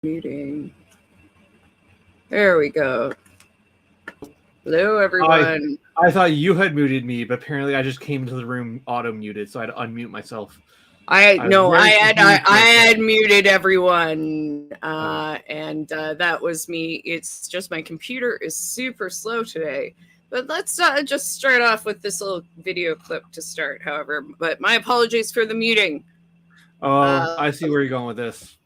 Meeting. There we go. Hello, everyone. I thought you had muted me, but apparently I just came into the room auto-muted, so I had to unmute myself. I had muted everyone, and that was me. It's just my computer is super slow today. But let's just start off with this little video clip to start, however. But my apologies for the muting. Oh, I see where you're going with this.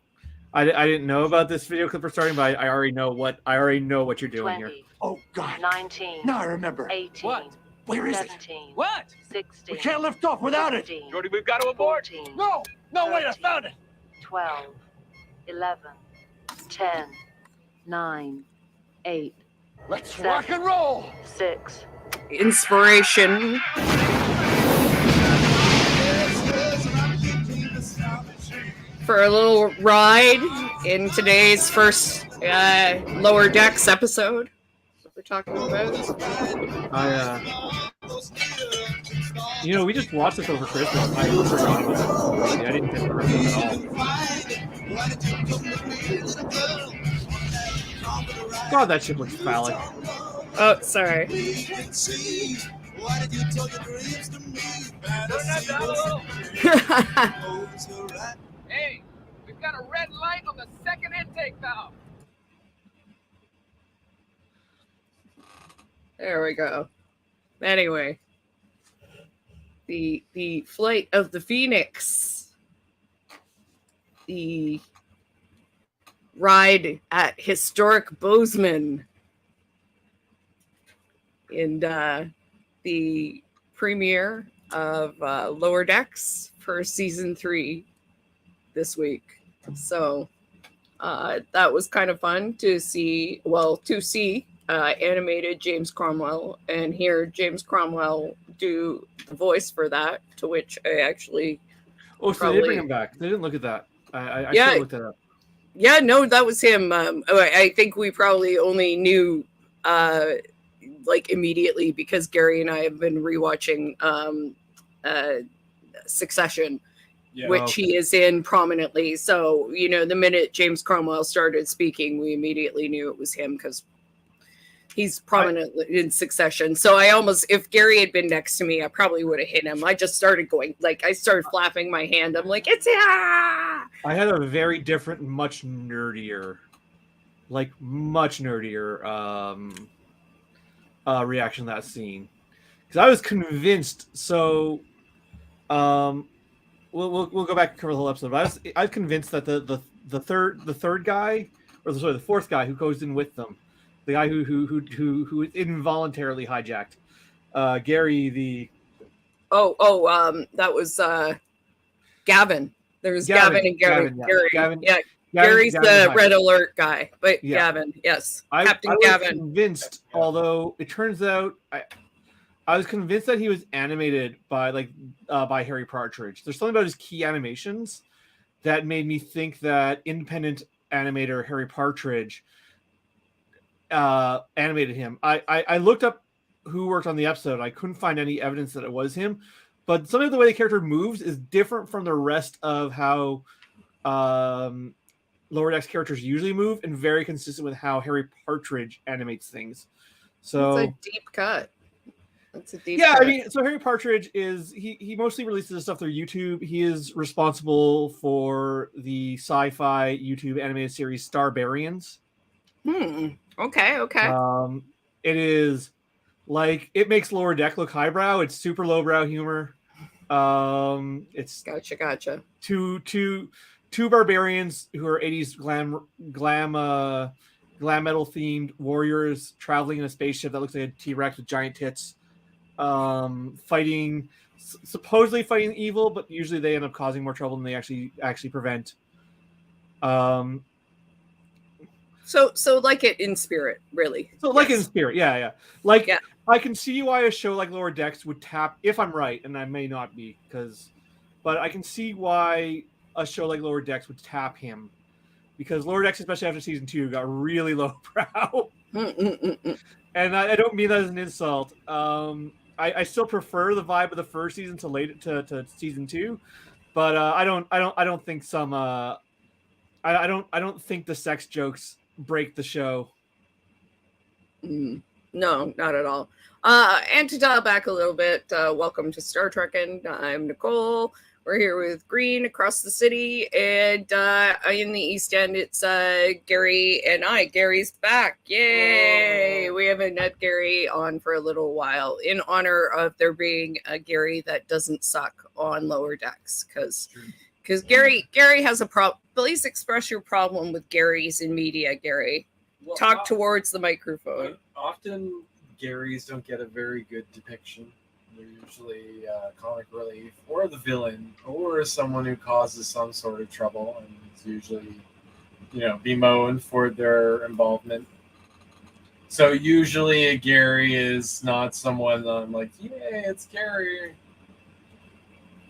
I didn't know about this video clip for starting, but I already know what you're doing 20, here. Oh God! 19. Now I remember. 18. What? Where is 17. it? What? 16. We can't lift off without 15, it. Jordy, we've got to abort. 14, No! No, wait! I 13, found it. 12, 11, 10, 9, 8, Let's 7, rock and roll. 6. Inspiration. For a little ride in today's first Lower Decks episode. What we're talking about. We just watched this over Christmas. I forgot about that. I didn't get the rest of it at all. God, that shit looks phallic. Oh, sorry. Hey, we've got a red light on the second intake valve. There we go. Anyway, the flight of the Phoenix, the ride at historic Bozeman, and the premiere of Lower Decks for season 3 this week. So that was kind of fun to see. Animated James Cromwell and hear James Cromwell do the voice for that, to which I actually so they did bring him back. They didn't look at that. I yeah, looked that up. Yeah, no, that was him. I think we probably only knew immediately because Gary and I have been rewatching Succession, which he is in prominently. So, the minute James Cromwell started speaking, we immediately knew it was him because he's prominent in Succession. So if Gary had been next to me, I probably would have hit him. I just started going, I started flapping my hand. I'm like, it's I had a very different, much nerdier reaction to that scene. Because I was convinced, so we'll go back and cover the whole episode. But I was convinced that the third guy, the fourth guy who goes in with them, the guy who involuntarily hijacked Gary that was Gavin. There was Gavin and Gary. Gary's the Red Alert guy, but yeah. Gavin, yes, Captain Gavin. I was convinced, although it turns out I was convinced that he was animated by Harry Partridge. There's something about his key animations that made me think that independent animator Harry Partridge animated him. I looked up who worked on the episode. I couldn't find any evidence that it was him, but some of the way the character moves is different from the rest of how Lower Decks characters usually move, and very consistent with how Harry Partridge animates things. So it's a deep cut. That's a deep cut. I mean, so Harry Partridge is he mostly releases his stuff through YouTube. He is responsible for the sci-fi YouTube animated series Starbarians. Okay. It is it makes Lower Deck look highbrow. It's super lowbrow humor. It's gotcha. Two barbarians who are 80s glam metal themed warriors traveling in a spaceship that looks like a T-Rex with giant tits, supposedly fighting evil, but usually they end up causing more trouble than they actually prevent. So like it in spirit, really. So like in spirit, yeah. I can see why a show like Lower Decks would tap, if I'm right, and I may not be, but I can see why a show like Lower Decks would tap him, because Lower Decks, especially after season 2, got really lowbrow. And I don't mean that as an insult. I still prefer the vibe of the first season to season 2, but I don't think I don't think the sex jokes break the show. No, not at all. And to dial back a little bit, welcome to Star Trekkin. I'm Nicole. We're here with Green across the city, and in the East End, it's Gary and I. Gary's back. Yay! We haven't had Gary on for a little while in honor of there being a Gary that doesn't suck on Lower Decks, because Gary has a problem. Please express your problem with Garys in media, Gary. Well, Talk towards the microphone. Often Garys don't get a very good depiction. They're usually comic relief, or the villain, or someone who causes some sort of trouble, and it's usually, bemoaned for their involvement. So usually a Gary is not someone that I'm like, yay, it's Gary.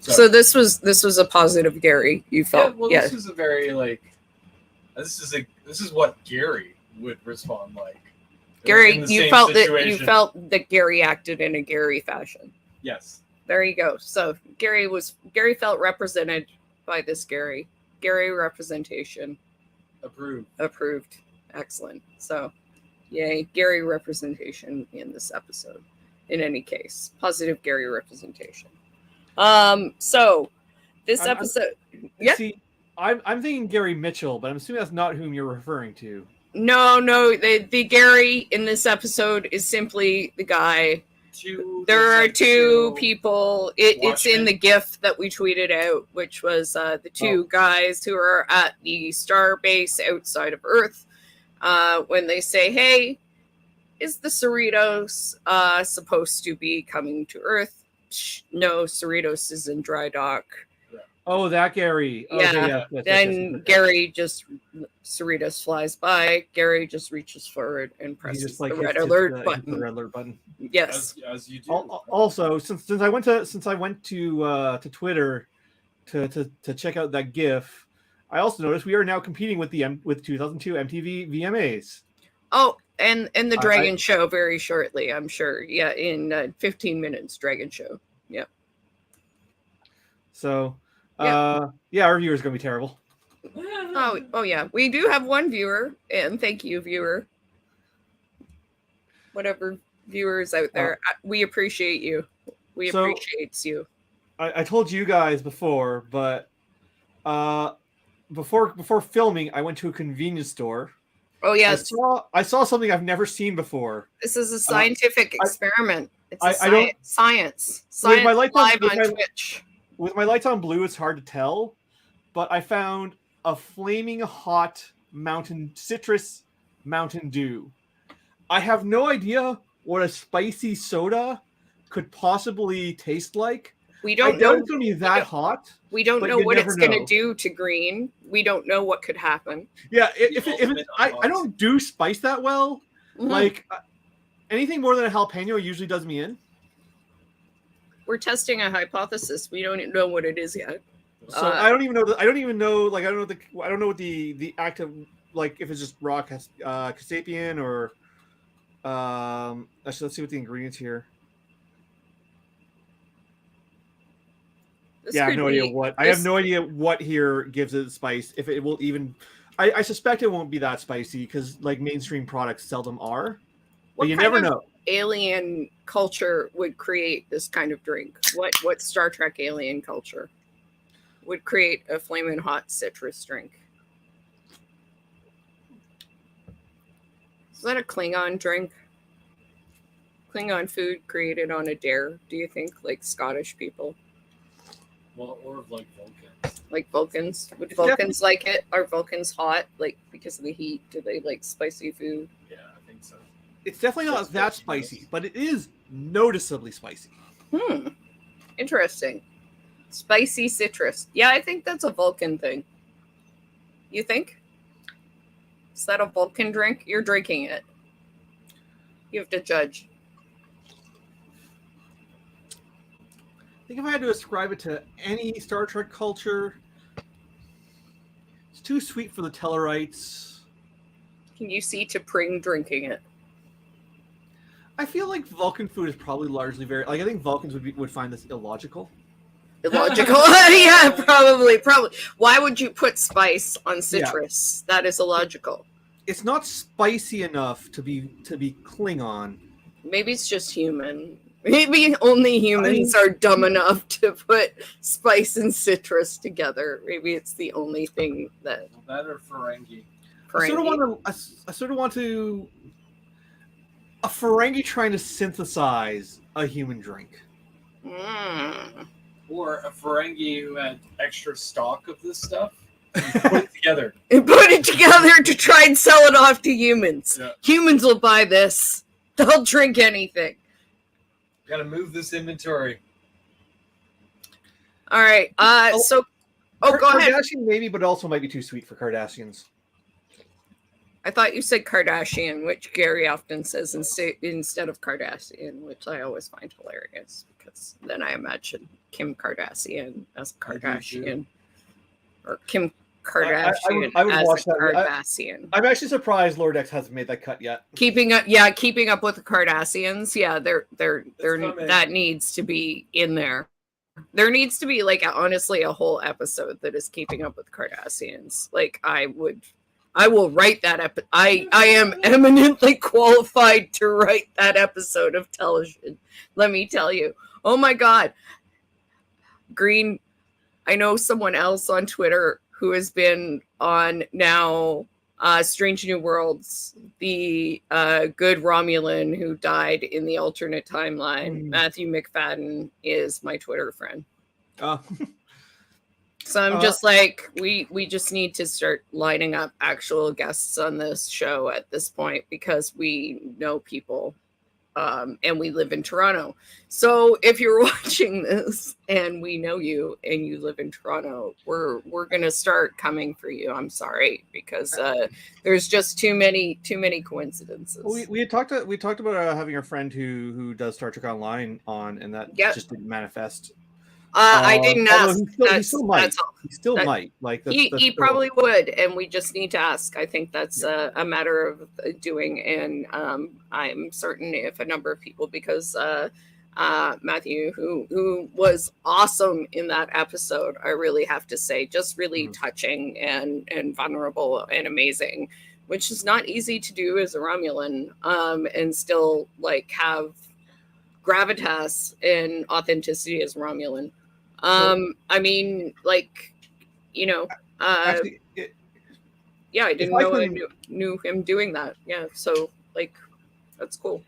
So this was a positive Gary, you felt? Yeah, this is a very this is what Gary would respond like. Gary, you felt that Gary acted in a Gary fashion. Yes. There you go. So Gary felt represented by this Gary. Gary representation. Approved. Excellent. So yay, Gary representation in this episode. In any case, positive Gary representation. So this episode, See, I'm thinking Gary Mitchell, but I'm assuming that's not whom you're referring to. No, the Gary in this episode is simply the guy. There are two people. It's in the GIF that we tweeted out, which was the two guys who are at the star base outside of Earth. When they say, "Hey, is the Cerritos supposed to be coming to Earth?" No, Cerritos is in dry dock. Oh, that Gary. Yeah. Then Gary Cerritos flies by. Gary just reaches forward and presses the red alert button. The red alert button. Yes. As you do. Also, since I went to Twitter to check out that GIF, I also noticed we are now competing with 2002 MTV VMAs. Oh, and the Dragon Show very shortly, I'm sure. Yeah, in 15 minutes, Dragon Show. Yeah. So. Our viewer is going to be terrible. Oh yeah. We do have one viewer, and thank you, viewer. Whatever viewers out there, we appreciate you. We appreciate you. I told you guys before, but before filming, I went to a convenience store. Oh yes. I saw something I've never seen before. This is a scientific experiment. It's science. With my lights live on Twitch. With my lights on blue, it's hard to tell, but I found a flaming hot citrus Mountain Dew. I have no idea what a spicy soda could possibly taste like. We don't know it's going to be that hot. We don't know what it's going to do to Green. We don't know what could happen. Yeah, I don't do spice that well. Mm-hmm. Like anything more than a jalapeno usually does me in. We're testing a hypothesis. We don't know what it is yet. So I don't even know. I don't know what the active, like, if it's just raw casapian or. Actually, let's see what the ingredients here. I have no idea what. I have no idea what here gives it spice. If it will even, I suspect it won't be that spicy because like mainstream products seldom are. But you never know. Alien culture would create this kind of drink? What Star Trek alien culture would create a flaming hot citrus drink? Is that a Klingon drink? Klingon food created on a dare, do you think? Like Scottish people? Well, or like Vulcans. Like Vulcans? Would Vulcans like it? Are Vulcans hot? Like because of the heat? Do they like spicy food? Yeah, I think so. It's definitely not that spicy, but it is noticeably spicy. Interesting. Spicy citrus. Yeah, I think that's a Vulcan thing. You think? Is that a Vulcan drink? You're drinking it. You have to judge. I think if I had to ascribe it to any Star Trek culture, it's too sweet for the Tellarites. Can you see T'Pring drinking it? I feel like Vulcan food is probably largely very. Like I think Vulcans would find this illogical. Illogical. Yeah, probably. Why would you put spice on citrus? That is illogical. It's not spicy enough to be Klingon. Maybe it's just human. Maybe only humans are dumb enough to put spice and citrus together. Maybe it's the only thing that. That or Ferengi. I sort of want to. A Ferengi trying to synthesize a human drink. Or a Ferengi who had extra stock of this stuff. And put it together. And put it together to try and sell it off to humans. Yeah. Humans will buy this. They'll drink anything. Gotta move this inventory. All right. Go ahead. Kardashian maybe, but also might be too sweet for Cardassians. I thought you said Kardashian, which Gary often says instead of Kardashian, which I always find hilarious because then I imagine Kim Kardashian as Kardashian or Kim Kardashian I would as watch a that. Kardashian. I'm actually surprised Lower Decks hasn't made that cut yet. Keeping up with the Kardashians. Yeah, they're that needs to be in there. There needs to be honestly a whole episode that is keeping up with Kardashians. I will write that I am eminently qualified to write that episode of television. Let me tell you. Oh my God. Green, I know someone else on Twitter who has been on now Strange New Worlds, the good Romulan who died in the alternate timeline. Matthew McFadden is my Twitter friend. So I'm just we just need to start lining up actual guests on this show at this point because we know people and we live in Toronto. So if you're watching this and we know you and you live in Toronto, we're gonna start coming for you. I'm sorry because there's just too many coincidences. We talked about having a friend who does Star Trek Online on, and that just didn't manifest. I didn't ask. He still might. He still might. He probably would, and we just need to ask. I think that's a matter of doing, and I'm certain if a number of people, because Matthew, who was awesome in that episode, I really have to say, just really touching and vulnerable and amazing, which is not easy to do as a Romulan, and still have gravitas and authenticity as Romulan. I mean, Actually, I didn't know I knew him doing that. Yeah, so that's cool.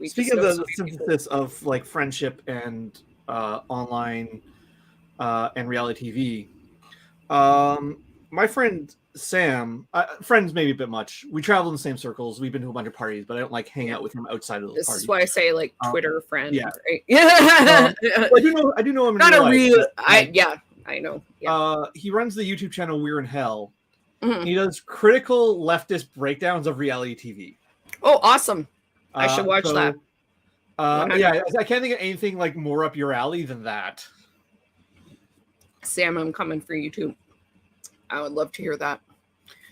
Speaking of the synthesis of friendship and online and reality TV, my friend Sam, friends maybe a bit much. We travel in the same circles. We've been to a bunch of parties, but I don't hang out with him outside of those parties. This is why I say Twitter friend. Yeah, right? I do know him. Not a real. I know. Yeah. He runs the YouTube channel We're in Hell. Mm-hmm. He does critical leftist breakdowns of reality TV. Oh, awesome! I should watch that. Yeah, I can't think of anything more up your alley than that. Sam, I'm coming for you too. I would love to hear that.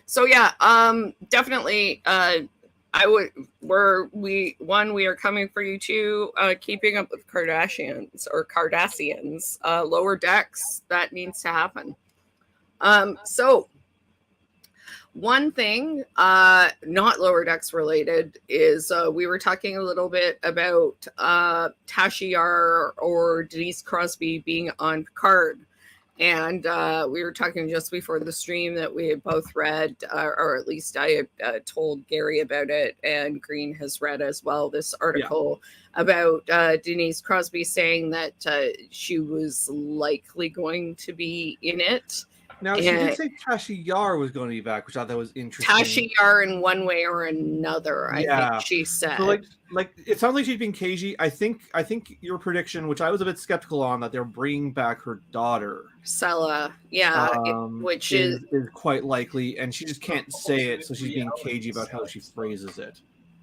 So yeah, definitely. We are coming for you too. Keeping up with Kardashians. Lower Decks, that needs to happen. So one thing, not Lower Decks related, is we were talking a little bit about Tasha Yar or Denise Crosby being on Picard. And we were talking just before the stream that we had both read, or at least I had told Gary about it, and Green has read as well, this article about Denise Crosby saying that she was likely going to be in it. Now, she did say Tasha Yar was going to be back, which I thought was interesting. Tasha Yar in one way or another, I think she said. So it sounds like she's being cagey. I think your prediction, which I was a bit skeptical on, that they're bringing back her daughter. Sella, which is quite likely, and she just can't say it, so she's being cagey about how she phrases it.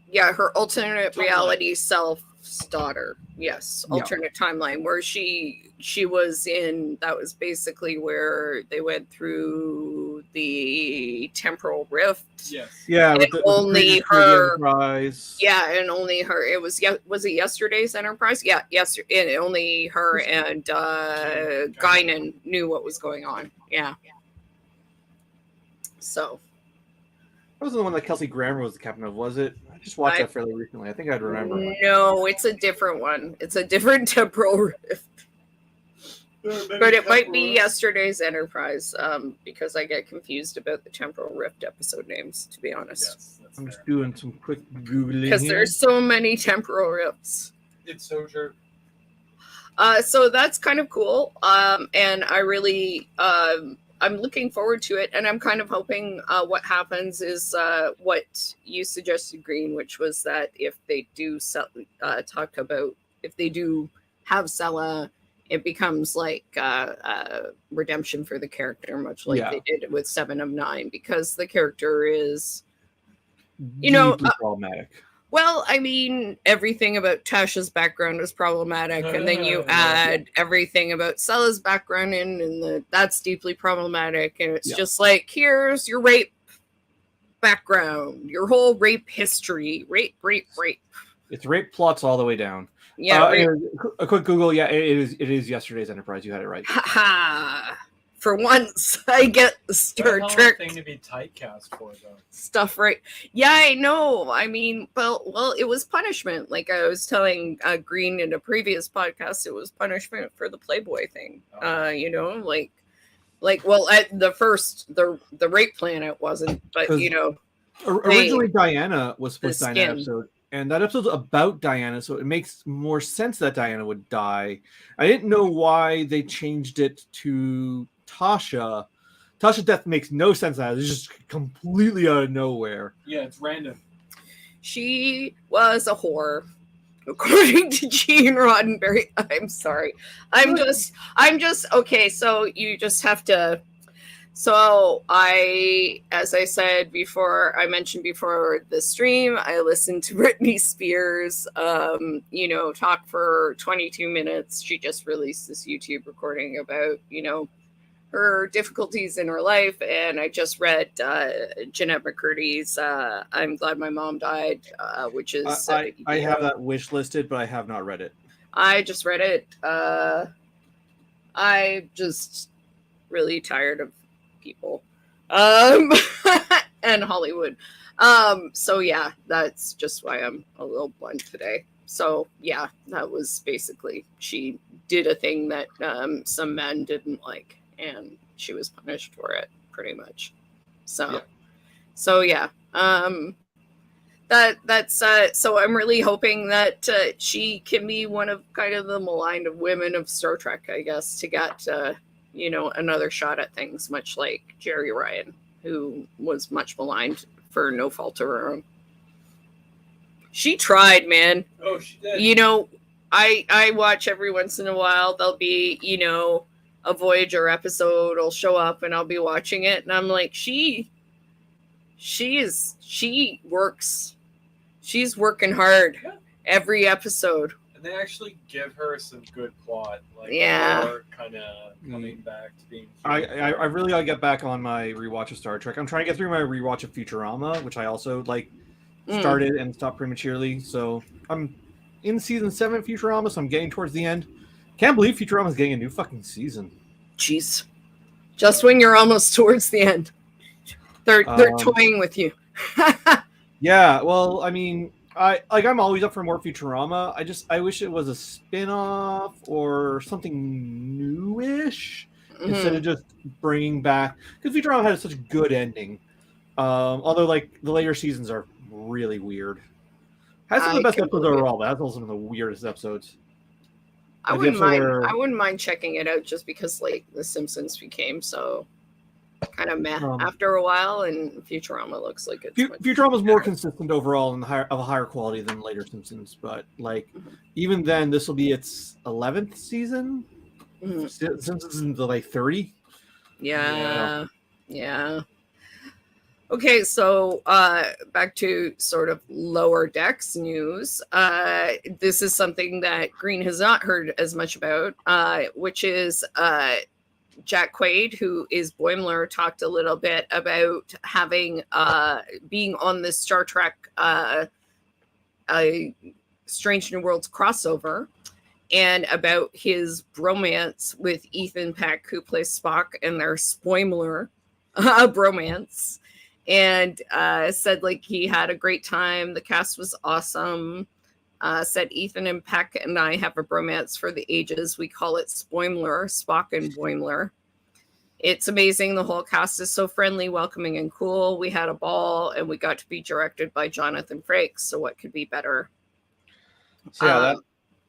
Yeah, her alternate reality self's daughter. Yes, alternate timeline where she was in. That was basically where they went through to the temporal rift. Yes. Yeah, And with the only previous crew of the her- Enterprise. Yeah, and only her. It was yesterday's Enterprise? Yeah, yesterday. And only her and Guinan knew what was going on. Yeah. So That wasn't the one that Kelsey Grammer was the captain of, was it? I just watched that fairly recently. I think I'd remember. no, it's a different one. It's a different temporal rift. But it might be yesterday's Enterprise, because I get confused about the temporal rift episode names, to be honest. Yes, that's I'm fair. just doing some quick googling Because here. there's so many temporal rifts. It's so true. So that's kind of cool. And I really, I'm looking forward to it. And I'm kind of hoping what happens is what you suggested, Green, which was that if they do talk about, if they do have Sella, it becomes like redemption for the character, much like they did with 7 of 9, because the character is, deeply problematic. Well, I mean, everything about Tasha's background is problematic, and then you add everything about Sella's background in, and that's deeply problematic. And it's just like, here's your rape background, your whole rape history, rape. It's rape plots all the way down. Yeah. A quick Google. Yeah, it is yesterday's Enterprise. You had it right. Ha! For once, I get the Star Trek thing to be typecast for, though. stuff right. Yeah, I know. I mean, well, it was punishment. Like I was telling Green in a previous podcast, it was punishment for the Playboy thing. Well, at the first, the rape planet wasn't, but originally Diana was supposed to die in that skin. episode, and that episode's about Diana, so it makes more sense that Diana would die. I didn't know why they changed it to Tasha. Tasha's death makes no sense. It's just completely out of nowhere. Yeah, it's random. She was a whore, according to Gene Roddenberry. I'm sorry. I'm just okay. So you just have to. So as I said before, I mentioned before the stream, I listened to Britney Spears, talk for 22 minutes. She just released this YouTube recording about, her difficulties in her life. And I just read Jeanette McCurdy's I'm Glad My Mom Died, which is... I have that wish listed, but I have not read it. I just read it. I just really tired of people and Hollywood. So yeah, that's just why I'm a little blunt today. So yeah, that was basically, she did a thing that some men didn't like, and she was punished for it pretty much. So yeah. That's so I'm really hoping that she can be one of kind of the maligned of women of Star Trek, I guess, to get another shot at things, much like Jerry Ryan, who was much maligned for no fault of her own. She tried, man. Oh, she did. I watch every once in a while. There'll be, a Voyager episode will show up, and I'll be watching it, and I'm like, she works. She's working hard every episode. And they actually give her some good plot. Kind of coming back to being human. I really gotta get back on my rewatch of Star Trek. I'm trying to get through my rewatch of Futurama, which I also started and stopped prematurely. So I'm in season 7 of Futurama, so I'm getting towards the end. Can't believe Futurama's getting a new fucking season. Jeez. Just when you're almost towards the end. They're toying with you. Yeah, well, I mean, I'm always up for more Futurama. I wish it was a spin-off or something newish instead of just bringing back, because Futurama had such a good ending. Although the later seasons are really weird. Has some of the best episodes overall, but has also some of the weirdest episodes. I wouldn't mind checking it out just because The Simpsons became so kind of meh after a while, and Futurama looks like it's Futurama's more consistent overall and of a higher quality than later Simpsons, but even then, this will be its 11th season. Simpsons is into 30. Yeah. Okay, so back to sort of lower decks news. This is something that Green has not heard as much about, which is Jack Quaid, who is Boimler, talked a little bit about having being on this Star Trek Strange New Worlds crossover, and about his bromance with Ethan Peck, who plays Spock, and their Spoimler bromance, and said like he had a great time. The cast was awesome. Said Ethan and Peck and I have a bromance for the ages. We call it Spoimler, Spock and Boimler. It's amazing. The whole cast is so friendly, welcoming, and cool. We had a ball, and we got to be directed by Jonathan Frakes. So what could be better? So yeah,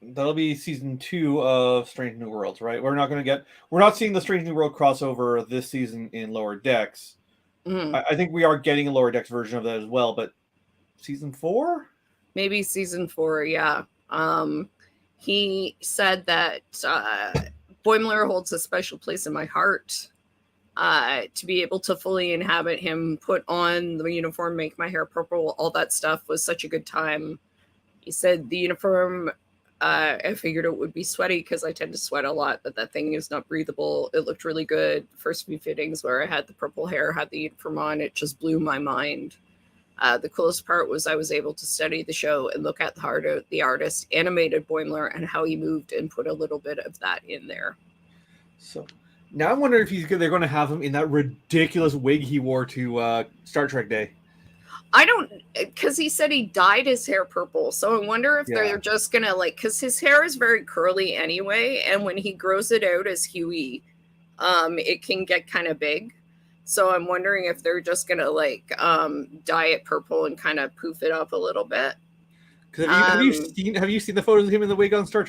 that'll be season 2 of Strange New Worlds, right? We're not seeing the Strange New World crossover this season in Lower Decks. Mm-hmm. I think we are getting a Lower Decks version of that as well, but season 4? Maybe season 4, yeah. He said that Boimler holds a special place in my heart. To be able to fully inhabit him, put on the uniform, make my hair purple, all that stuff was such a good time. He said the uniform, I figured it would be sweaty because I tend to sweat a lot, but that thing is not breathable. It looked really good. The first few fittings where I had the purple hair, had the uniform on, it just blew my mind. The coolest part was I was able to study the show and look at the artist animated Boimler and how he moved and put a little bit of that in there. So now I'm wondering if they're going to have him in that ridiculous wig he wore to Star Trek Day. I don't, because he said he dyed his hair purple. So I wonder if they're just going to because his hair is very curly anyway. And when he grows it out as Huey, it can get kind of big. So I'm wondering if they're just going to dye it purple and kind of poof it up a little bit. Have you seen the photos of him in the wig on the Star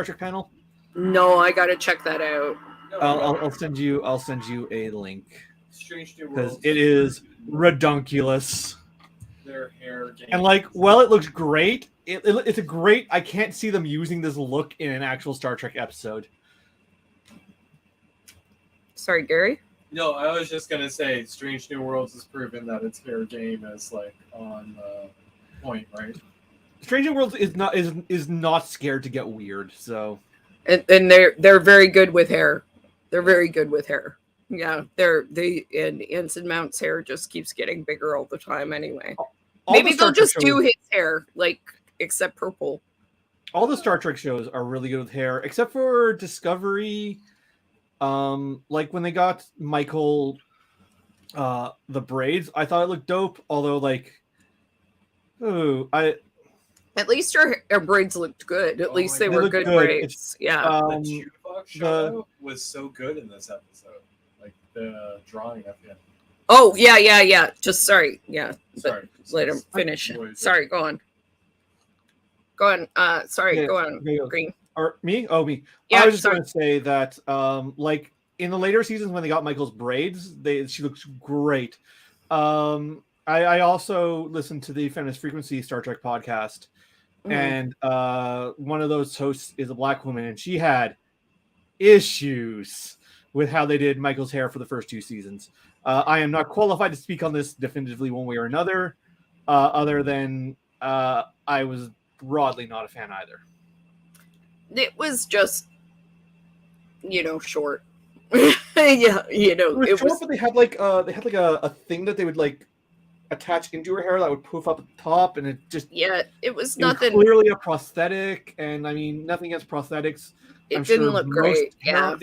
Trek panel? No, I got to check that out. I'll send you a link. Strange New Because Worlds. it is redunculous. Their hair game. And it looks great. It's a great. I can't see them using this look in an actual Star Trek episode. Sorry, Gary. No, I was just gonna say, Strange New Worlds has proven that its hair game is on point, right? Strange New Worlds is not scared to get weird. So, and they're very good with hair. They're very good with hair. Yeah, and Ensign Mount's hair just keeps getting bigger all the time. Anyway, maybe they'll just do his hair except purple. All the Star Trek shows are really good with hair, except for Discovery. When they got Michael the braids, I thought it looked dope. Although, at least her braids looked good. At least they were good braids. Yeah. The Chewbacca show was so good in this episode. The drawing of him. Oh yeah. Just sorry. Yeah. Sorry. Let him finish. Sorry. Go on. Go on. Sorry. Yeah, go on. Green. Or me? Oh, me. Yeah, I was just going to say that, in the later seasons when they got Michael's braids, she looks great. I also listened to the Feminist Frequency Star Trek podcast, and one of those hosts is a black woman, and she had issues with how they did Michael's hair for the first 2 seasons. I am not qualified to speak on this definitively one way or another, other than I was broadly not a fan either. It was just, short. Yeah, it was short, but they had a thing that they would attach into her hair that would poof up at the top, and it was nothing. Was clearly a prosthetic, and I mean nothing against prosthetics. It didn't look great. Yeah,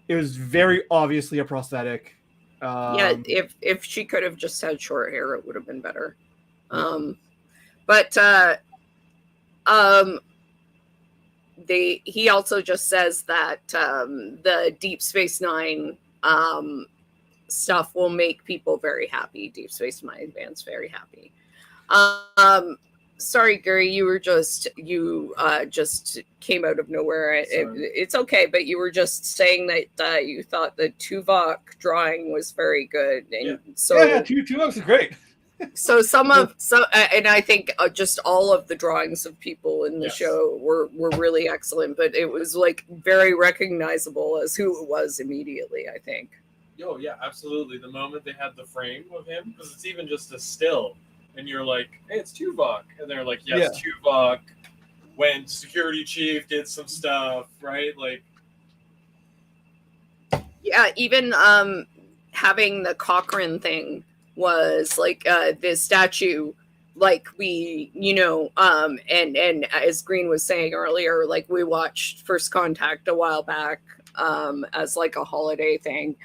it was very obviously a prosthetic. If she could have just had short hair, it would have been better. He also just says that the Deep Space Nine stuff will make people very happy. Deep Space Nine fans very happy. Sorry, Gary, you just came out of nowhere. It's okay, but you were just saying that you thought the Tuvok drawing was very good, and Tuvok's great. So and I think just all of the drawings of people in the show were really excellent, but it was very recognizable as who it was immediately, I think. Oh yeah, absolutely. The moment they had the frame of him, because it's even just a still, and you're like, hey, it's Tuvok. And they're like, yes, Tuvok went security chief, did some stuff, right? Yeah, even having the Cochrane thing was like the statue, like we, and as Green was saying earlier, like we watched First Contact a while back as like a holiday thing.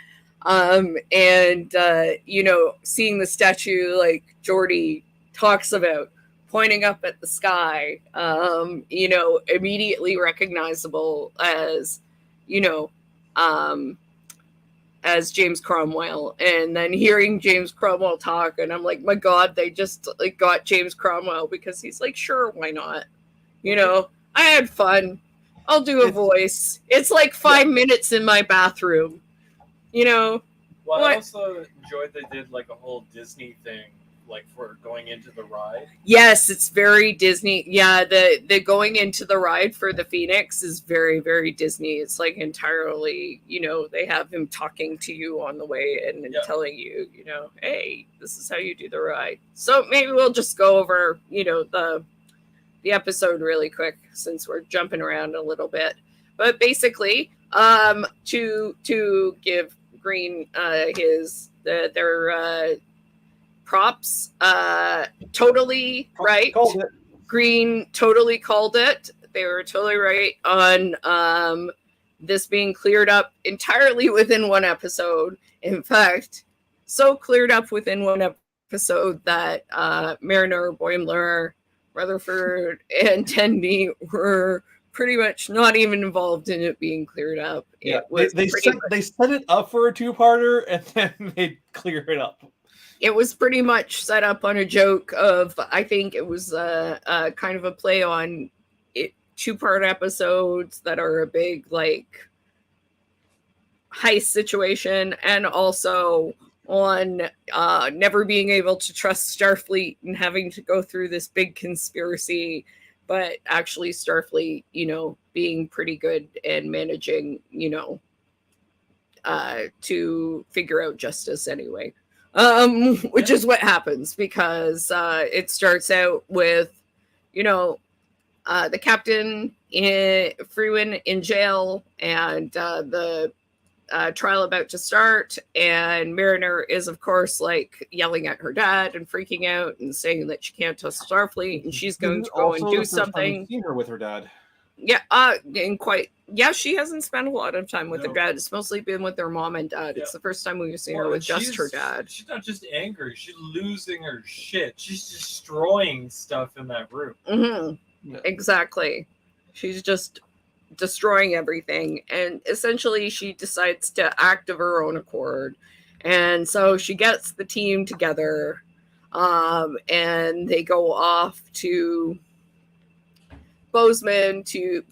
And seeing the statue like Geordi talks about pointing up at the sky, immediately recognizable as James Cromwell, and then hearing James Cromwell talk, and I'm like, my God, they just like got James Cromwell because he's like, sure, why not? I had fun. I'll do a voice. It's like 5 minutes in my bathroom. Well, what? I also enjoyed they did like a whole Disney thing, like for going into the ride. Yes, it's very Disney. Yeah, the going into the ride for the Phoenix is very, very Disney. It's like entirely, they have him talking to you on the way in and telling you, hey, this is how you do the ride. So maybe we'll just go over, the episode really quick since we're jumping around a little bit. But basically, to give Green their props, totally right. Green totally called it. They were totally right on this being cleared up entirely within one episode. In fact, so cleared up within one episode that Mariner, Boimler, Rutherford, and Tenby were pretty much not even involved in it being cleared up. Yeah, they set it up for a two-parter and then they clear it up. It was pretty much set up on a joke of, I think it was a kind of a play on two-part episodes that are a big like heist situation, and also on never being able to trust Starfleet and having to go through this big conspiracy, but actually Starfleet, being pretty good and managing, to figure out justice anyway. Which is what happens because it starts out with, the captain Freeman in jail, and the trial about to start, and Mariner is of course like yelling at her dad and freaking out and saying that she can't trust Starfleet and she's going to go and do something. Seen her with her dad. She hasn't spent a lot of time with her dad. It's mostly been with their mom and dad. It's the first time we've seen her with just her dad. She's not just angry, she's losing her shit. She's destroying stuff in that room. Mm-hmm. Yeah. Exactly. She's just destroying everything, and essentially she decides to act of her own accord, and so she gets the team together, and they go off to Bozeman to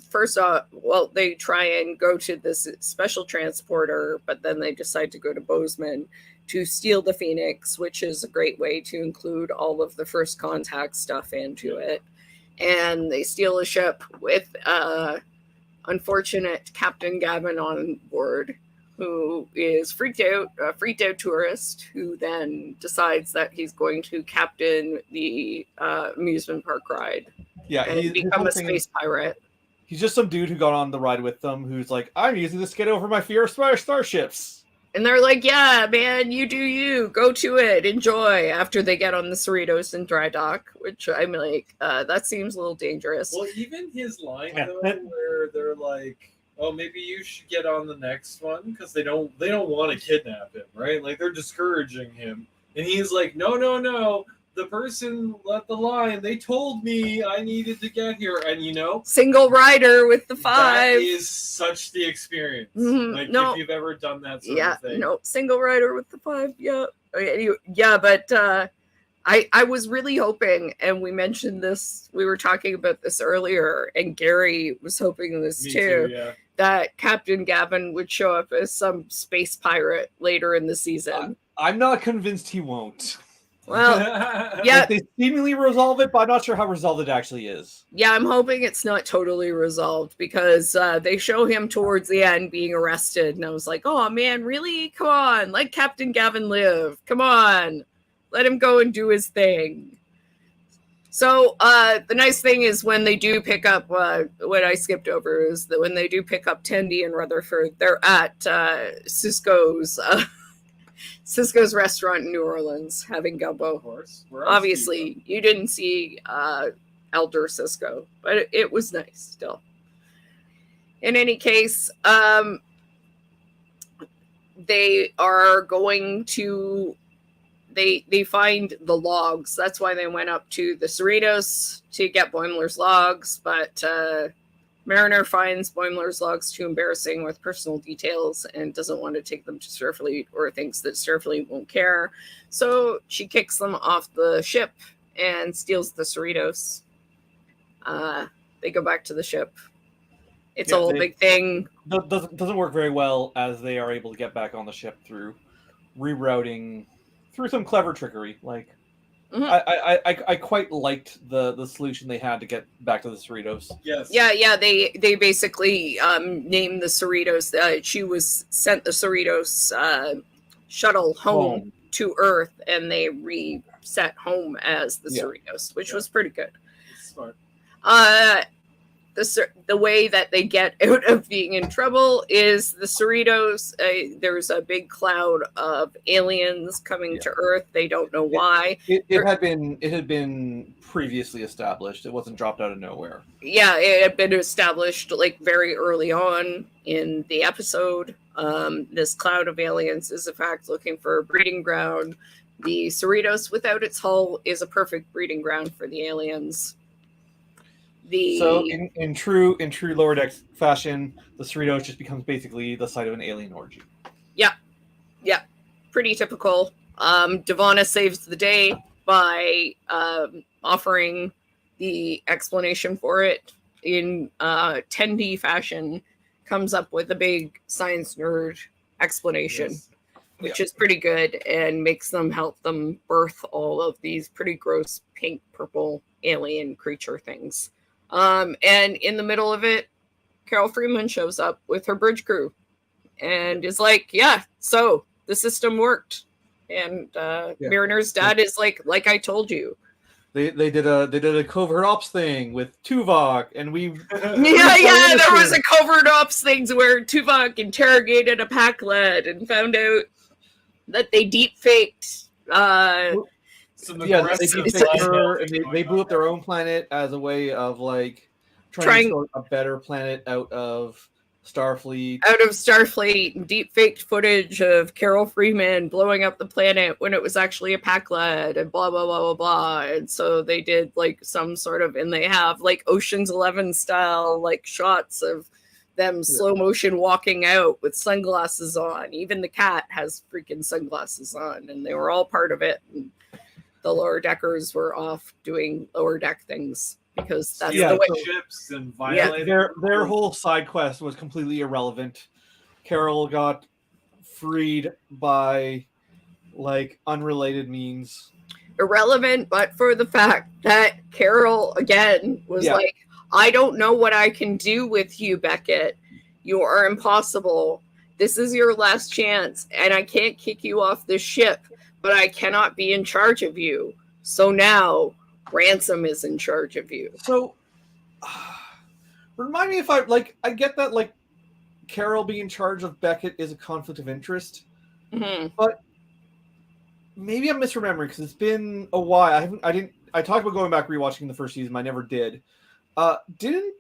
they try and go to this special transporter, but then they decide to go to Bozeman to steal the Phoenix, which is a great way to include all of the First Contact stuff into it. And they steal a ship with unfortunate Captain Gavin on board, who is freaked out tourist, who then decides that he's going to captain the amusement park ride. Yeah, and become a space pirate. He's just some dude who got on the ride with them, who's like, I'm using this to get over my fear of starships. And they're like, yeah, man, you do you. Go to it. Enjoy. After they get on the Cerritos and dry dock, which I'm like, that seems a little dangerous. Well, even his line, though, where they're like, oh, maybe you should get on the next one, because they don't want to kidnap him, right? Like, they're discouraging him. And he's like, no. The person let the line. They told me I needed to get here, and single rider with the 5. That is such the experience. Mm-hmm. Like, if you've ever done that sort of thing. Single rider with the 5. Yeah, but I was really hoping, and we mentioned this. We were talking about this earlier, and Gary was hoping this too. That Captain Gavin would show up as some space pirate later in the season. I'm not convinced he won't. Well, yeah. They seemingly resolve it, but I'm not sure how resolved it actually is. Yeah, I'm hoping it's not totally resolved, because they show him towards the end being arrested, and I was like, oh man, really? Come on, let Captain Gavin live. Come on, let him go and do his thing. So the nice thing is when they do pick up, what I skipped over is that when they do pick up Tendi and Rutherford, they're at Cisco's restaurant in New Orleans having gumbo. Of course. Obviously, you didn't see Elder Cisco, but it was nice still. In any case, they are going to they find the logs. That's why they went up to the Cerritos to get Boimler's logs, but Mariner finds Boimler's logs too embarrassing with personal details and doesn't want to take them to Starfleet, or thinks that Starfleet won't care. So she kicks them off the ship and steals the Cerritos. They go back to the ship. It's a whole big thing. Doesn't work very well as they are able to get back on the ship through rerouting, through some clever trickery. Like, I quite liked the solution they had to get back to the Cerritos. Yes. Yeah. They basically named the Cerritos. She was sent the Cerritos shuttle home to Earth, and they reset home as the Cerritos, which was pretty good. Smart. The way that they get out of being in trouble is the Cerritos. There's a big cloud of aliens coming to Earth. They don't know why. It had been previously established. It wasn't dropped out of nowhere. Yeah, it had been established like very early on in the episode. This cloud of aliens is in fact looking for a breeding ground. The Cerritos, without its hull, is a perfect breeding ground for the aliens. So in true Lower Decks fashion, the Cerritos just becomes basically the site of an alien orgy. Yeah, pretty typical. Devana saves the day by offering the explanation for it in 10D fashion, comes up with a big science nerd explanation, which is pretty good, and makes them help them birth all of these pretty gross pink purple alien creature things. And in the middle of it, Carol Freeman shows up with her bridge crew and is like, yeah, so the system worked. And Mariner's dad is like I told you. They did a covert ops thing with Tuvok, and we there was a covert ops things where Tuvok interrogated a pack lad and found out that they deep faked they blew up their own planet as a way of like trying to sort a better planet out of Starfleet. Deep faked footage of Carol Freeman blowing up the planet when it was actually a pack lad, and blah blah blah blah blah. And so they did like some sort of, and they have like Ocean's 11 style like shots of them slow motion walking out with sunglasses on. Even the cat has freaking sunglasses on, and they were all part of it. And the lower deckers were off doing lower deck things because that's the way. Ships and violating their whole side quest was completely irrelevant. Carol got freed by like unrelated means. Irrelevant, but for the fact that Carol again was like, I don't know what I can do with you, Beckett. You are impossible. This is your last chance, and I can't kick you off this ship, but I cannot be in charge of you. So now Ransom is in charge of you. So remind me if I get that like Carol being in charge of Beckett is a conflict of interest, but maybe I'm misremembering because it's been a while. I talked about going back rewatching the first season. I never did. Didn't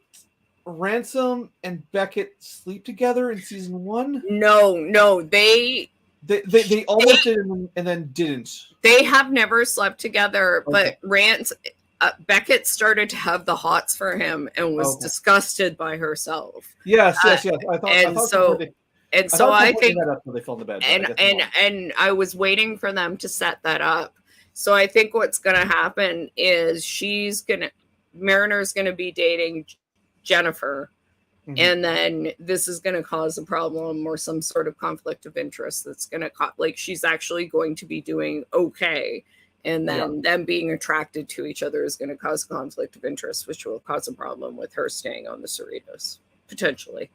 Ransom and Beckett sleep together in season 1? No, they almost did and then didn't. They have never slept together, but Beckett started to have the hots for him and was disgusted by herself. Yes. I think that up they fell in the bed. And I was waiting for them to set that up. So I think what's going to happen is Mariner's going to be dating Jennifer. And then this is going to cause a problem or some sort of conflict of interest that's going to she's actually going to be doing okay. And then them being attracted to each other is going to cause a conflict of interest, which will cause a problem with her staying on the Cerritos, potentially.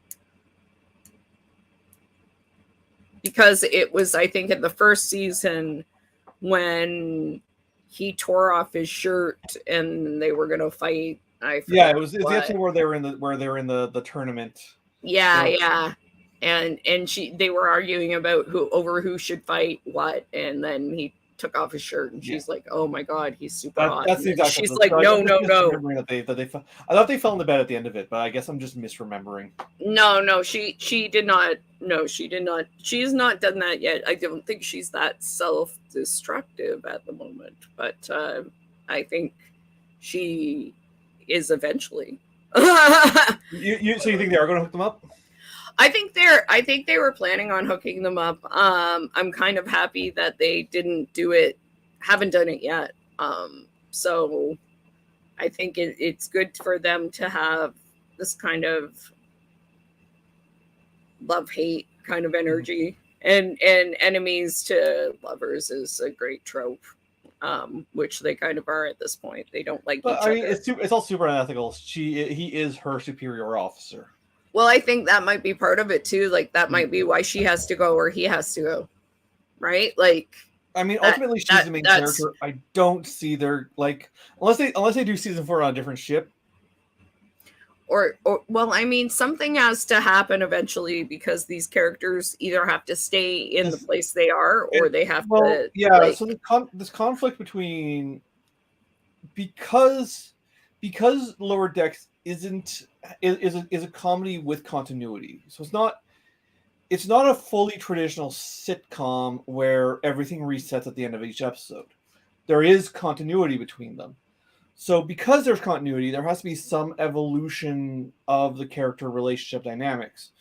Because it was, I think, in the first season when he tore off his shirt and they were gonna fight. Yeah, it was the episode where they were in the tournament. Yeah. And they were arguing about who should fight what, and then he took off his shirt and she's like, "Oh my god, he's super hot." That's the exact. She's like, "No." I thought they fell in the bed at the end of it, but I guess I'm just misremembering. No, she did not. No, she did not. She's not done that yet. I don't think she's that self-destructive at the moment, but I think she is eventually. So you think they are going to hook them up? I think they were planning on hooking them up. I'm kind of happy that they didn't do it, haven't done it yet. So I think it's good for them to have this kind of love-hate kind of energy, and enemies to lovers is a great trope, which they kind of are at this point. They don't like each other. I mean, it's all super unethical. He is her superior officer. Well, I think that might be part of it too. Like that might be why she has to go or he has to go, right? Like, I mean, ultimately she's the main character. I don't see their unless they do season 4 on a different ship. Or well, I mean, something has to happen eventually because these characters either have to stay in the place they are or they have to. Yeah. So this conflict between because Lower Decks is a comedy with continuity. So it's not a fully traditional sitcom where everything resets at the end of each episode. There is continuity between them. So because there's continuity, there has to be some evolution of the character relationship dynamics.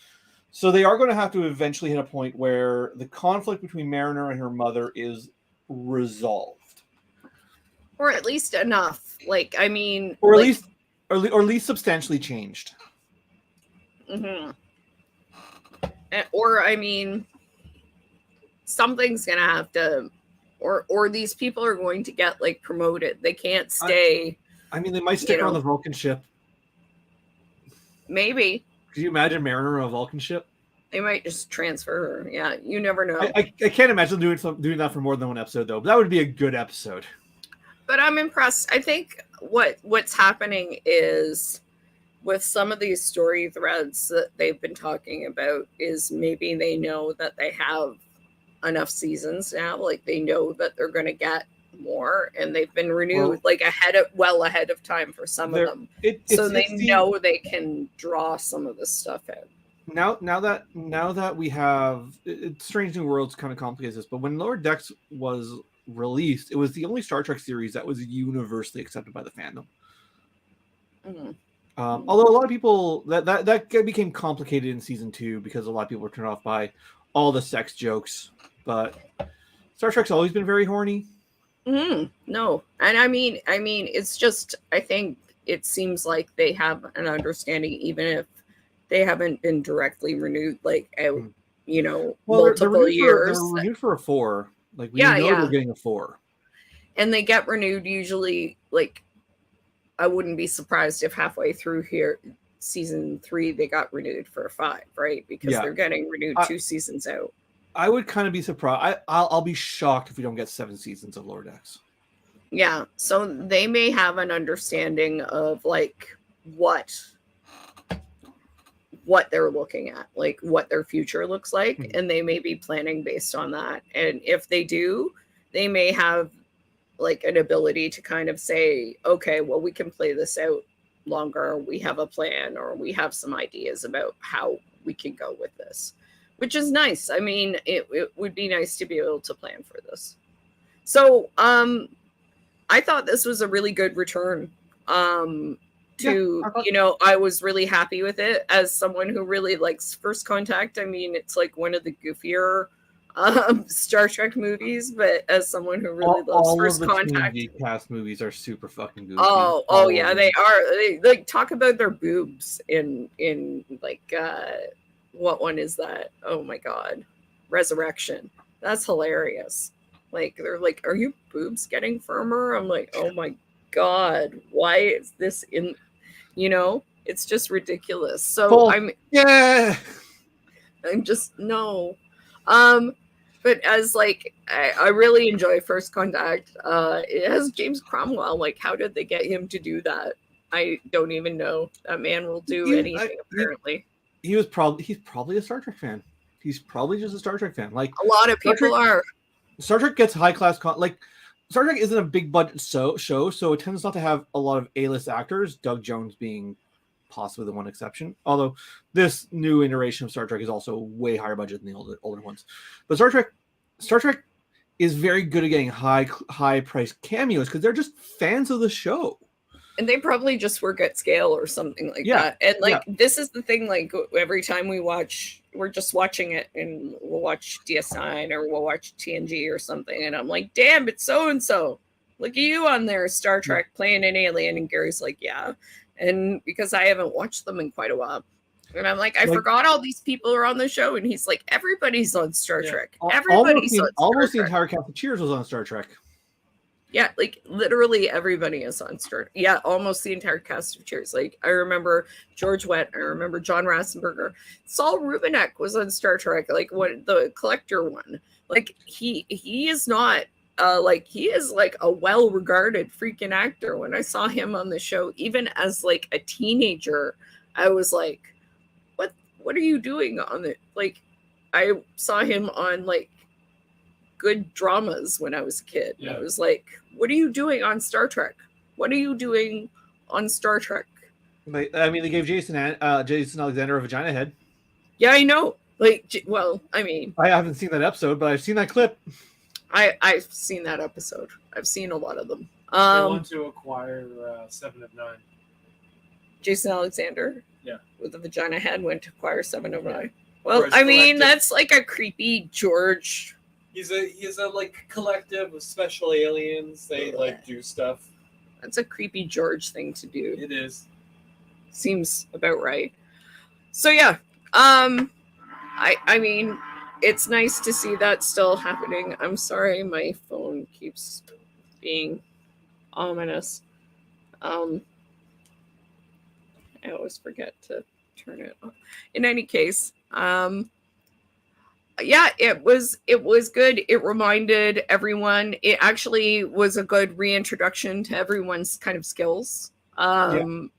So they are going to have to eventually hit a point where the conflict between Mariner and her mother is resolved. Or at least enough. Like, I mean... Or at least substantially changed. Mm-hmm. Or, I mean, something's going to have to... Or these people are going to get, like, promoted. They can't stay... I mean, they might stick her on the Vulcan ship. Maybe. Could you imagine Mariner on a Vulcan ship? They might just transfer her. Yeah, you never know. I can't imagine doing that for more than one episode, though. But that would be a good episode. But I'm impressed. I think what's happening is with some of these story threads that they've been talking about is maybe they know that they have enough seasons now. Like they know that they're going to get more, and they've been renewed ahead of time for some of them. So they know they can draw some of this stuff out. Now that we have Strange New Worlds kind of complicates this, but when Lower Decks was released, it was the only Star Trek series that was universally accepted by the fandom. Mm-hmm. Although a lot of people that became complicated in season 2 because a lot of people were turned off by all the sex jokes. But Star Trek's always been very horny. No, and I mean, it's just I think it seems like they have an understanding, even if they haven't been directly renewed, multiple years. They're renewed for a 4. Like we know they're getting a 4, and they get renewed usually. Like I wouldn't be surprised if halfway through here, season 3, they got renewed for a 5, right? Because they're getting renewed 2 seasons out. I would kind of be surprised. I'll be shocked if we don't get 7 seasons of Lower Decks. Yeah, so they may have an understanding of like what they're looking at, like what their future looks like, and they may be planning based on that. And if they do, they may have like an ability to kind of say, okay, well, we can play this out longer. We have a plan, or we have some ideas about how we can go with this. Which is nice. I mean, it would be nice to be able to plan for this. So I thought this was a really good return. I was really happy with it as someone who really likes First Contact. I mean, it's like one of the goofier Star Trek movies, but as someone who really loves First Contact. All cast movies are super fucking goofy. Oh yeah, they are. They like talk about their boobs in like what one is that? Oh my god. Resurrection. That's hilarious. Like they're like, are your boobs getting firmer? I'm like, oh my god, why is this in it's just ridiculous. So I'm just no. But as like, I really enjoy First Contact. It has James Cromwell. Like, how did they get him to do that? I don't even know. That man will do anything. Apparently, he's probably a Star Trek fan. He's probably just a Star Trek fan. Like a lot of people are. Star Trek gets high class like Star Trek isn't a big budget show, so it tends not to have a lot of A-list actors. Doug Jones being possibly the one exception. Although this new iteration of Star Trek is also way higher budget than the older ones. But Star Trek is very good at getting high priced cameos because they're just fans of the show. And they probably just work at scale or something like that. And like this is the thing, like every time we're just watching it and we'll watch DS9 or we'll watch TNG or something, and I'm like, damn, it's so and so. Look at you on there, Star Trek, playing an alien. And Gary's like, yeah. And because I haven't watched them in quite a while. And I'm like, I forgot all these people are on the show. And he's like, everybody's on Star Trek. Everybody's on Star Trek. Almost the entire cast of Cheers was on Star Trek. Yeah, like literally everybody is on Star Trek. Yeah, almost the entire cast of Cheers. Like I remember George Wendt. I remember John Rassenberger. Saul Rubinek was on Star Trek. Like what the Collector one. Like he is not he is like a well-regarded freaking actor. When I saw him on the show, even as like a teenager, I was like, what are you doing on it? Like I saw him on like good dramas when I was a kid. Yeah. I was like, what are you doing on Star Trek? What are you doing on Star Trek? I mean, they gave Jason Alexander a vagina head. Yeah, I know. Like, well, I mean, I haven't seen that episode, but I've seen that clip. I've seen that episode. I've seen a lot of them. They want to acquire 7 of 9. Jason Alexander, with a vagina head, went to acquire 7 of 9. Well, I mean, that's like a creepy George. He's a like collective of special aliens. They like do stuff. That's a creepy George thing to do. It is. Seems about right. So yeah, I mean, it's nice to see that still happening. I'm sorry, my phone keeps being ominous. I always forget to turn it off. In any case, yeah, it was good. It reminded everyone. It actually was a good reintroduction to everyone's kind of skills, and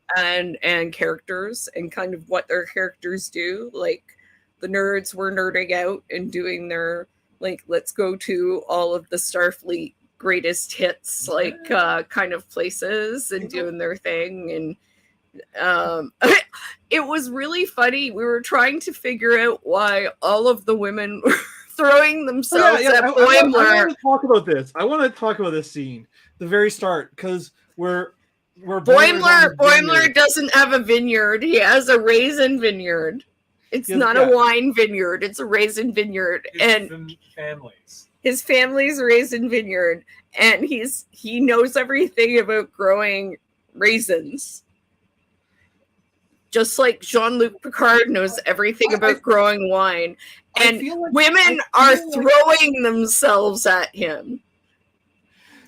characters and kind of what their characters do. Like the nerds were nerding out and doing their like, let's go to all of the Starfleet greatest hits, like kind of places and doing their thing. And it was really funny. We were trying to figure out why all of the women were throwing themselves at Boimler. I want to talk about this. I want to talk about this scene, the very start, because Boimler doesn't have a vineyard. He has a raisin vineyard. It's not a wine vineyard. It's a raisin vineyard. His family's raisin vineyard, and he knows everything about growing raisins. Just like Jean-Luc Picard knows everything about growing wine. And women are throwing themselves at him.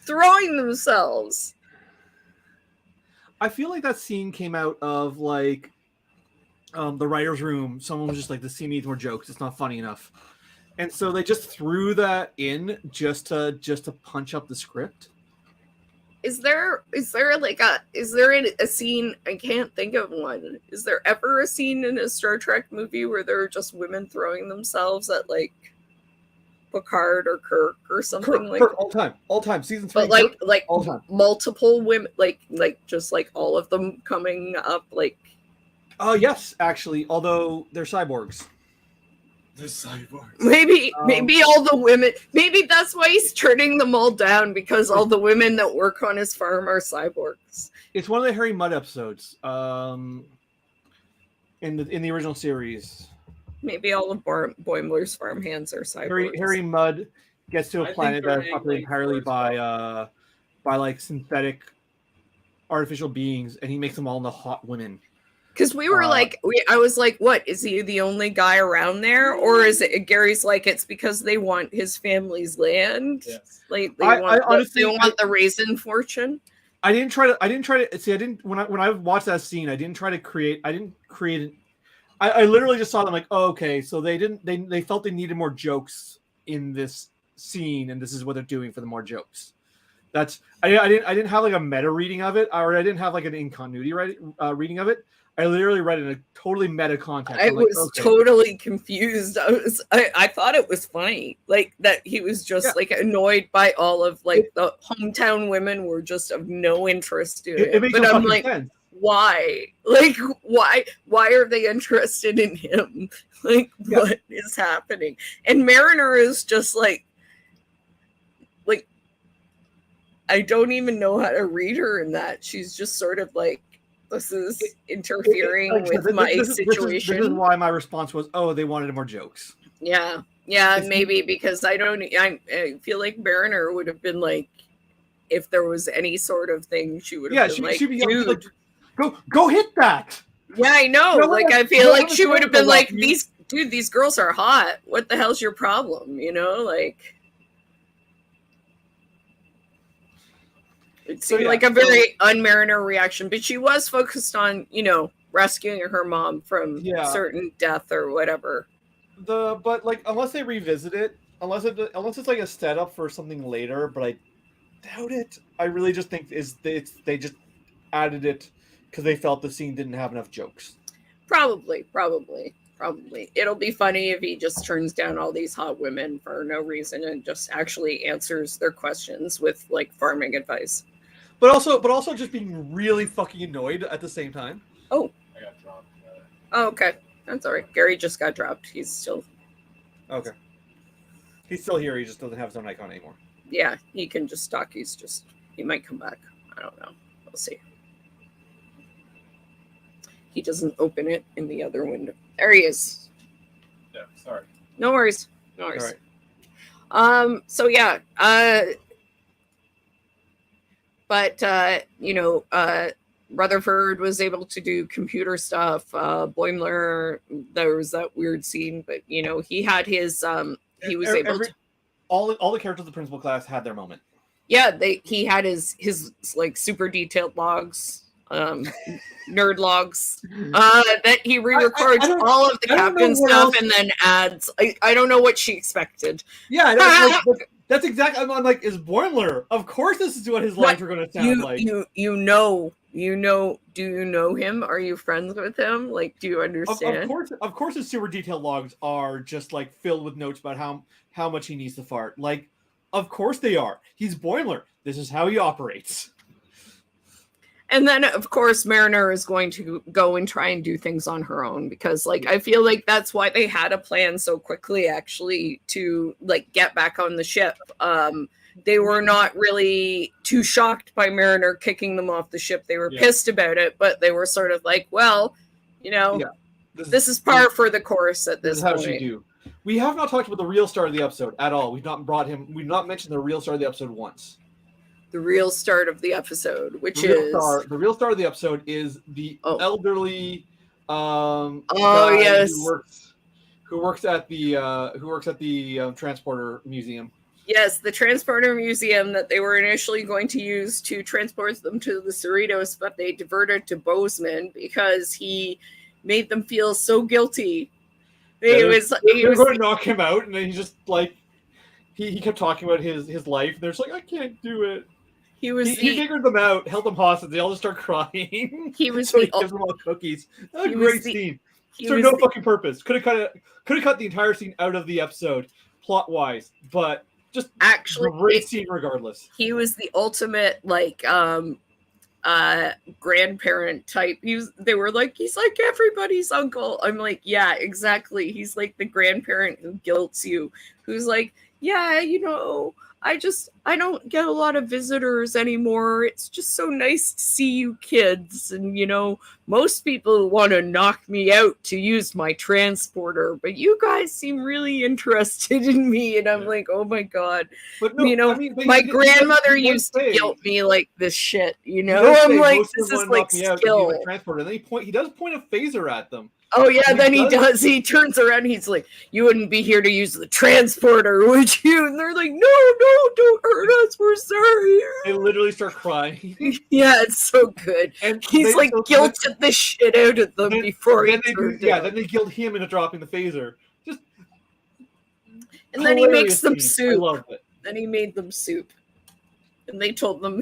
Throwing themselves. I feel like that scene came out of like the writer's room. Someone was just like, the scene needs more jokes. It's not funny enough. And so they just threw that in just to punch up the script. Is there a scene? I can't think of one. Is there ever a scene in a Star Trek movie where there are just women throwing themselves at like Picard or Kirk or something like that? All time, season 3. But like all time. Multiple women, like just like all of them coming up, like. Yes, actually. Although they're cyborgs. The cyborgs. Maybe all the women. Maybe that's why he's turning them all down, because all the women that work on his farm are cyborgs. It's one of the Harry Mudd episodes. In the original series. Maybe all of Boimler's farmhands are cyborgs. Harry Mudd gets to a planet that is populated entirely by like synthetic artificial beings, and he makes them all into hot women. Because we were I was like, what, is he the only guy around there? Or is it Gary's like, it's because they want his family's land? Yes. Like they want the raisin fortune. I didn't try to see. When I watched that scene, I didn't create I literally just saw them like, oh, okay. So they felt they needed more jokes in this scene, and this is what they're doing for the more jokes. That's I didn't have like a meta reading of it, or I didn't have like an in continuity reading of it. I literally read it in a totally meta context. I was totally confused. I thought it was funny, like that he was just like annoyed by all of like the hometown women were just of no interest to it. Makes but no I'm like, sense. Why? Like, why are they interested in him? Like, what is happening? And Mariner is just like, I don't even know how to read her in that. She's just sort of like, this is interfering with my situation. This is why my response was, oh, they wanted more jokes. Yeah, maybe because I feel like Mariner would have been like, if there was any sort of thing, she would have been she'd be dude. like, go hit that. Yeah, I know. Like, I feel like she would have been like, these girls are hot. What the hell's your problem? You know, like. It seemed like a very un-Mariner reaction, but she was focused on, rescuing her mom from certain death or whatever. But like, unless they revisit it, unless it's like a setup for something later, but I doubt it. I really just think they just added it because they felt the scene didn't have enough jokes. Probably. It'll be funny if he just turns down all these hot women for no reason and just actually answers their questions with like farming advice. But also just being really fucking annoyed at the same time. Oh. I got dropped. Oh, okay. That's all right. Gary just got dropped. He's still... Okay. He's still here. He just doesn't have his own icon anymore. Yeah, he can just talk. He might come back. I don't know. We'll see. He doesn't open it in the other window. There he is. Yeah, sorry. No worries. All right. So yeah. But Rutherford was able to do computer stuff. Boimler, there was that weird scene, but he had his he was able to all the characters of the principal class had their moment. Yeah, he had his like super detailed logs, nerd logs, that he re-records all of the captain stuff and then adds. I don't know what she expected. Yeah, that's exactly. I'm like, is Boimler? Of course, this is what his lines are going to sound like. Do you know him? Are you friends with him? Like, do you understand? Of course, his super detailed logs are just like filled with notes about how much he needs to fart. Like, of course they are. He's Boimler. This is how he operates. And then, of course, Mariner is going to go and try and do things on her own because, like, I feel like that's why they had a plan so quickly, actually, to, like, get back on the ship. They were not really too shocked by Mariner kicking them off the ship. They were pissed about it, but they were sort of like, well, this is par for the course at this point. This is how she do. We have not talked about the real star of the episode at all. We've not mentioned the real star of the episode once. The real start of the episode, the real star of the episode is the elderly yes, who works at the transporter museum. Yes, the transporter museum that they were initially going to use to transport them to the Cerritos, but they diverted to Bozeman because he made them feel so guilty. He was going to knock him out, and then he just like he kept talking about his life, and they're just like, I can't do it. He figured them out, held them hostage. They all just start crying. He was so he gives them all cookies. That was a great scene. For no fucking purpose. Could have cut the entire scene out of the episode, plot wise, but just actually great scene regardless. He was the ultimate like grandparent type. They were like, he's like everybody's uncle. I'm like, yeah, exactly. He's like the grandparent who guilts you, who's like, yeah, I don't get a lot of visitors anymore. It's just so nice to see you kids. And, most people want to knock me out to use my transporter, but you guys seem really interested in me. And I'm like, oh my God. But no, my grandmother used to guilt me like this shit, I'm like, this is like skill. And then he does point a phaser at them. Oh yeah, then he does. He turns around. He's like, "You wouldn't be here to use the transporter, would you?" And they're like, "No, don't hurt us. We're sorry." They literally start crying. Yeah, it's so good. And he's like guilted the shit out of them before. Then they guilt him into dropping the phaser. And then he makes them scene. soup. I love it. Then he made them soup. And they told them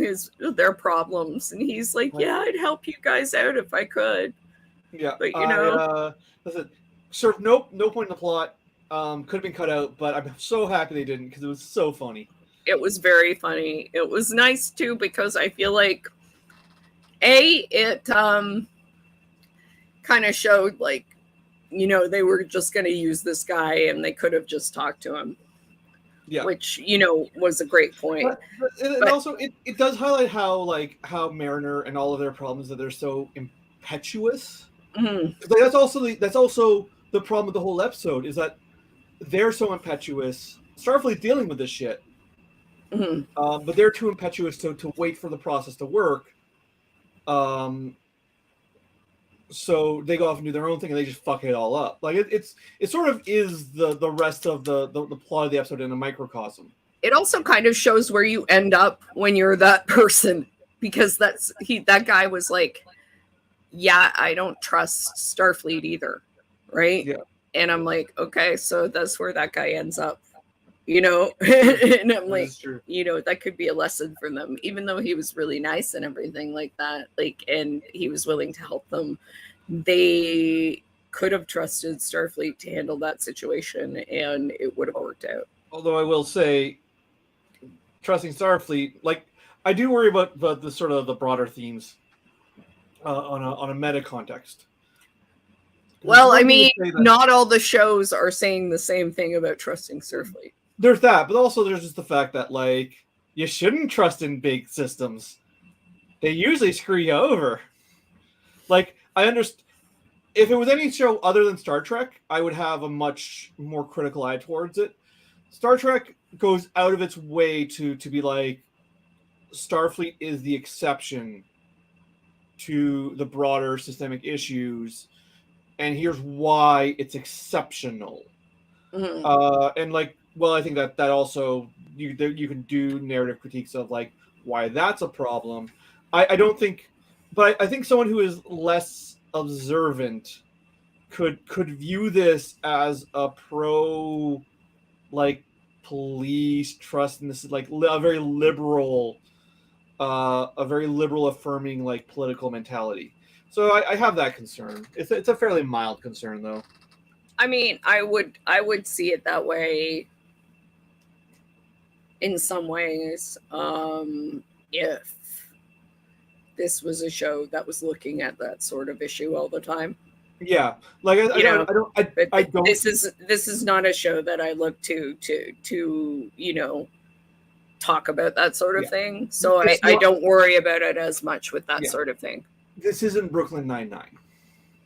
their problems. And he's like, yeah, I'd help you guys out if I could. Yeah. But, you know. Listen, sort of no point in the plot. Could have been cut out, but I'm so happy they didn't because it was so funny. It was very funny. It was nice, too, because I feel like, it kind of showed, like, you know, they were just going to use this guy and they could have just talked to him. Yeah. Which, you know, was a great point. But also, it does highlight how Mariner and all of their problems, that they're so impetuous. Mm-hmm. Like, that's also the problem with the whole episode, is that they're so impetuous. Starfleet dealing with this shit. Mm-hmm. But they're too impetuous to wait for the process to work. So they go off and do their own thing, and they just fuck it all up. Like it sort of is the rest of the plot of the episode in a microcosm. It also kind of shows where you end up when you're that person, because that guy was like, yeah, I don't trust Starfleet either, right? Yeah. And I'm like, okay, so that's where that guy ends up, you know. And I'm like, you know, that could be a lesson for them, even though he was really nice and everything like that, like, and he was willing to help them. They could have trusted Starfleet to handle that situation, and it would have worked out. Although I will say, trusting Starfleet, like, I do worry about the sort of the broader themes on a meta context. Well, I mean, not all the shows are saying the same thing about trusting Starfleet. There's that, but also there's just the fact that, like, you shouldn't trust in big systems. They usually screw you over. Like, I understand. If it was any show other than Star Trek, I would have a much more critical eye towards it. Star Trek goes out of its way to be like, Starfleet is the exception to the broader systemic issues, and here's why it's exceptional. Mm-hmm. And like, well, I think that also you can do narrative critiques of like why that's a problem. I don't think, but I think someone who is less observant could view this as a pro, like, police trust, and this is like a very liberal affirming, like, political mentality. So I have that concern. It's a fairly mild concern, though. I mean, I would see it that way in some ways, if this was a show that was looking at that sort of issue all the time. Yeah, like I don't. This is not a show that I look to you know, talk about that sort of thing. So I don't worry about it as much with that sort of thing. This isn't Brooklyn Nine-Nine.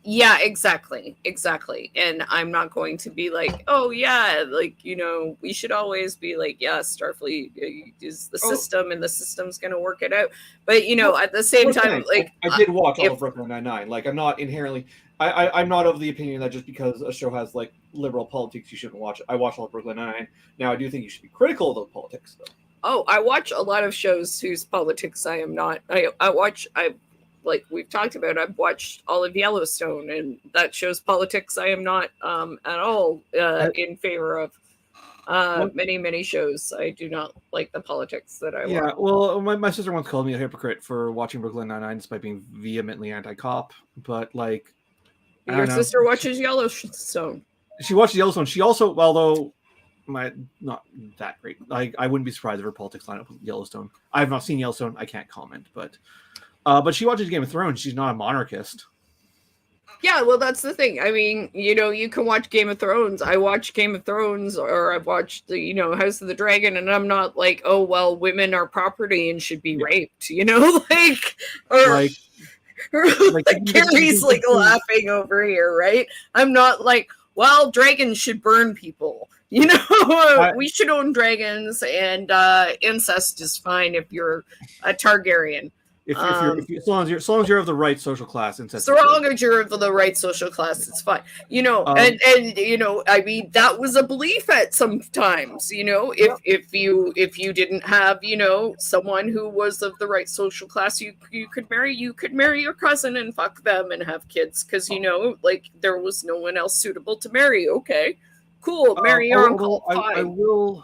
Yeah, exactly. And I'm not going to be like, oh yeah, like, you know, we should always be like, yeah, Starfleet is the system and the system's going to work it out. But, you know, at the same time, like, I did watch all of Brooklyn Nine-Nine. Like, I'm not inherently, I'm not of the opinion that just because a show has like liberal politics, you shouldn't watch it. I watch all of Brooklyn Nine-Nine. Now, I do think you should be critical of those politics, though. Oh, I watch a lot of shows whose politics I am not. Like we've talked about, I've watched all of Yellowstone, and that shows politics I am not at all in favor of. Many shows I do not like the politics that I watch. Yeah, well, my sister once called me a hypocrite for watching Brooklyn Nine-Nine despite being vehemently anti-cop. But like, your sister watches Yellowstone. She watches Yellowstone. She also, although not that great, I wouldn't be surprised if her politics line up with Yellowstone. I have not seen Yellowstone. I can't comment, but she watches Game of Thrones. She's not a monarchist. Yeah, well, that's the thing. I mean, you know, you can watch Game of Thrones. I watch Game of Thrones, or I've watched the, you know, House of the Dragon, and I'm not like, oh, well, women are property and should be raped, you know, like, or like Carrie's like laughing over here, right? I'm not like, well, dragons should burn people, you know. We should own dragons, and incest is fine if you're a Targaryen. As long as you're of the right social class, incest. So long as you're of the right social class, it's fine. You know, and you know, I mean, that was a belief at sometimes. You know, if you didn't have, you know, someone who was of the right social class, you could marry your cousin and fuck them and have kids, because you know, like, there was no one else suitable to marry. Okay, Cool, Mary, you're on although call 5.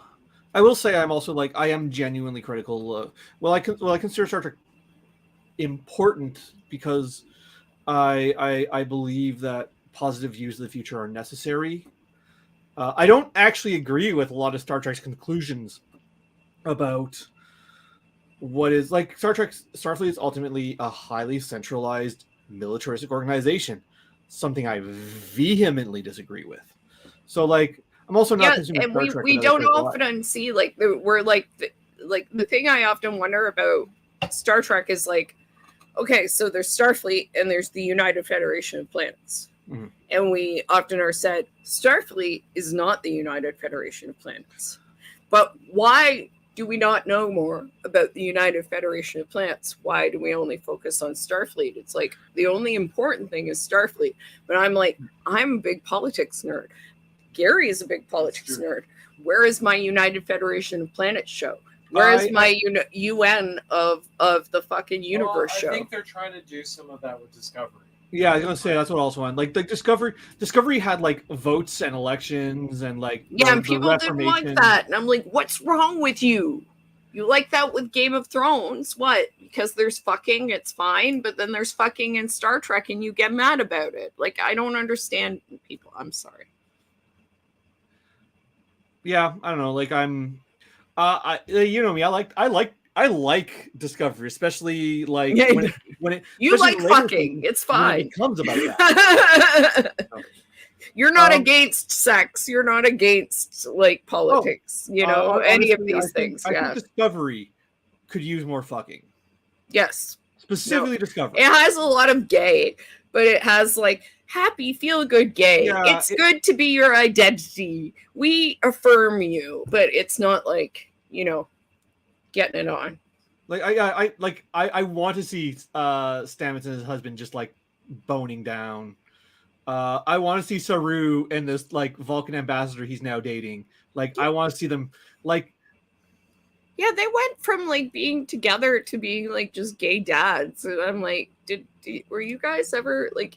I will say I'm also like I am genuinely critical. I consider Star Trek important because I believe that positive views of the future are necessary. I don't actually agree with a lot of Star Trek's conclusions about what is like Starfleet is ultimately a highly centralized militaristic organization, something I vehemently disagree with. So like I'm also not consuming and Star Trek. we don't often see like we're like the thing I often wonder about Star Trek is like, okay, so there's Starfleet and there's the United Federation of Planets. Mhm. And we often are said Starfleet is not the United Federation of Planets. But why do we not know more about the United Federation of Planets? Why do we only focus on Starfleet? It's like the only important thing is Starfleet. But I'm like, I'm a big politics nerd. Gary is a big politics nerd. Where is my United Federation of Planets show? Where is my UN of the fucking universe show? I think they're trying to do some of that with Discovery. Yeah, I was gonna say that's what I also want. Like the Discovery had like votes and elections and like and people didn't like that. And I'm like, what's wrong with you? You like that with Game of Thrones? What? Because there's fucking, it's fine, but then there's fucking in Star Trek and you get mad about it. Like I don't understand people. I'm sorry. Yeah, I don't know. Like I'm, you know me. I like Discovery, especially like when it you like fucking. It's fine. It comes about that. You're not against sex. You're not against like politics. You know, any of these things. I think Discovery could use more fucking. Yes, specifically Discovery. It has a lot of gay, but it has like happy, feel good gay. Yeah, it's good to be your identity. We affirm you, but it's not like, you know, getting it on. Like I want to see Stamets and his husband just like boning down. I want to see Saru and this like Vulcan ambassador he's now dating. Like I want to see them like. Yeah, they went from like being together to being like just gay dads, and I'm like, were you guys ever like?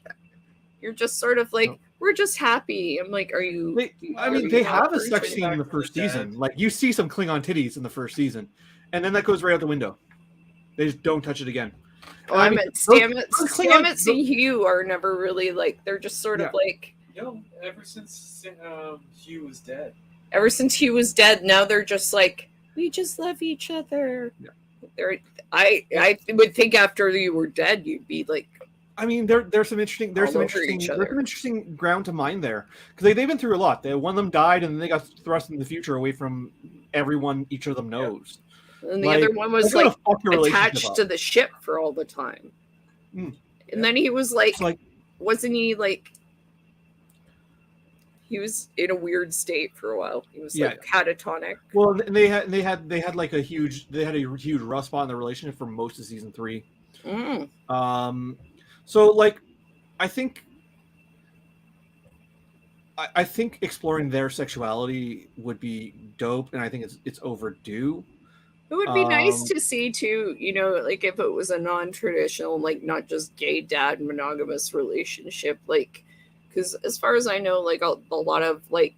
You're just sort of like, we're just happy. I'm like, are you? They have a sex scene in the first season. Like you see some Klingon titties in the first season, and then that goes right out the window. They just don't touch it again. Stamets and Hugh are never really like. They're just sort of like. No, ever since Hugh was dead. Ever since Hugh was dead, now they're just like, we just love each other. Yeah. I would think after you were dead, you'd be like. I mean, there's some interesting ground to mine there because they've been through a lot. One of them died, and then they got thrust into the future away from everyone each of them knows. Yeah. And the other one was like attached to the ship for all the time. And then he was like, wasn't he like? He was in a weird state for a while. He was like catatonic. Well, and they had like a huge rust spot in their relationship for most of season 3. So, like, I think exploring their sexuality would be dope, and I think it's overdue. It would be nice to see too, you know, like if it was a non-traditional, like not just gay dad monogamous relationship, like because as far as I know, like a lot of like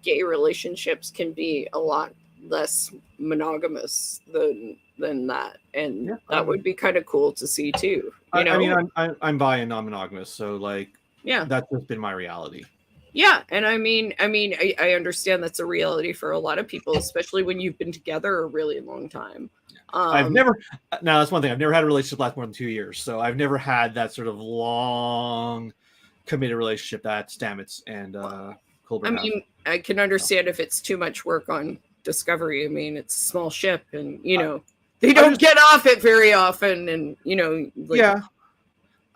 gay relationships can be a lot less monogamous than that, and that would be kind of cool to see too. You know? I mean, I'm bi and non-monogamous, so like, yeah, that's just been my reality. Yeah, and I mean, I understand that's a reality for a lot of people, especially when you've been together a really long time. That's one thing. I've never had a relationship last more than 2 years, so I've never had that sort of long, committed relationship that Stamets and Colbert. I mean, I can understand if it's too much work on Discovery. I mean, it's a small ship, and you know they don't get off it very often, and you know, like, yeah.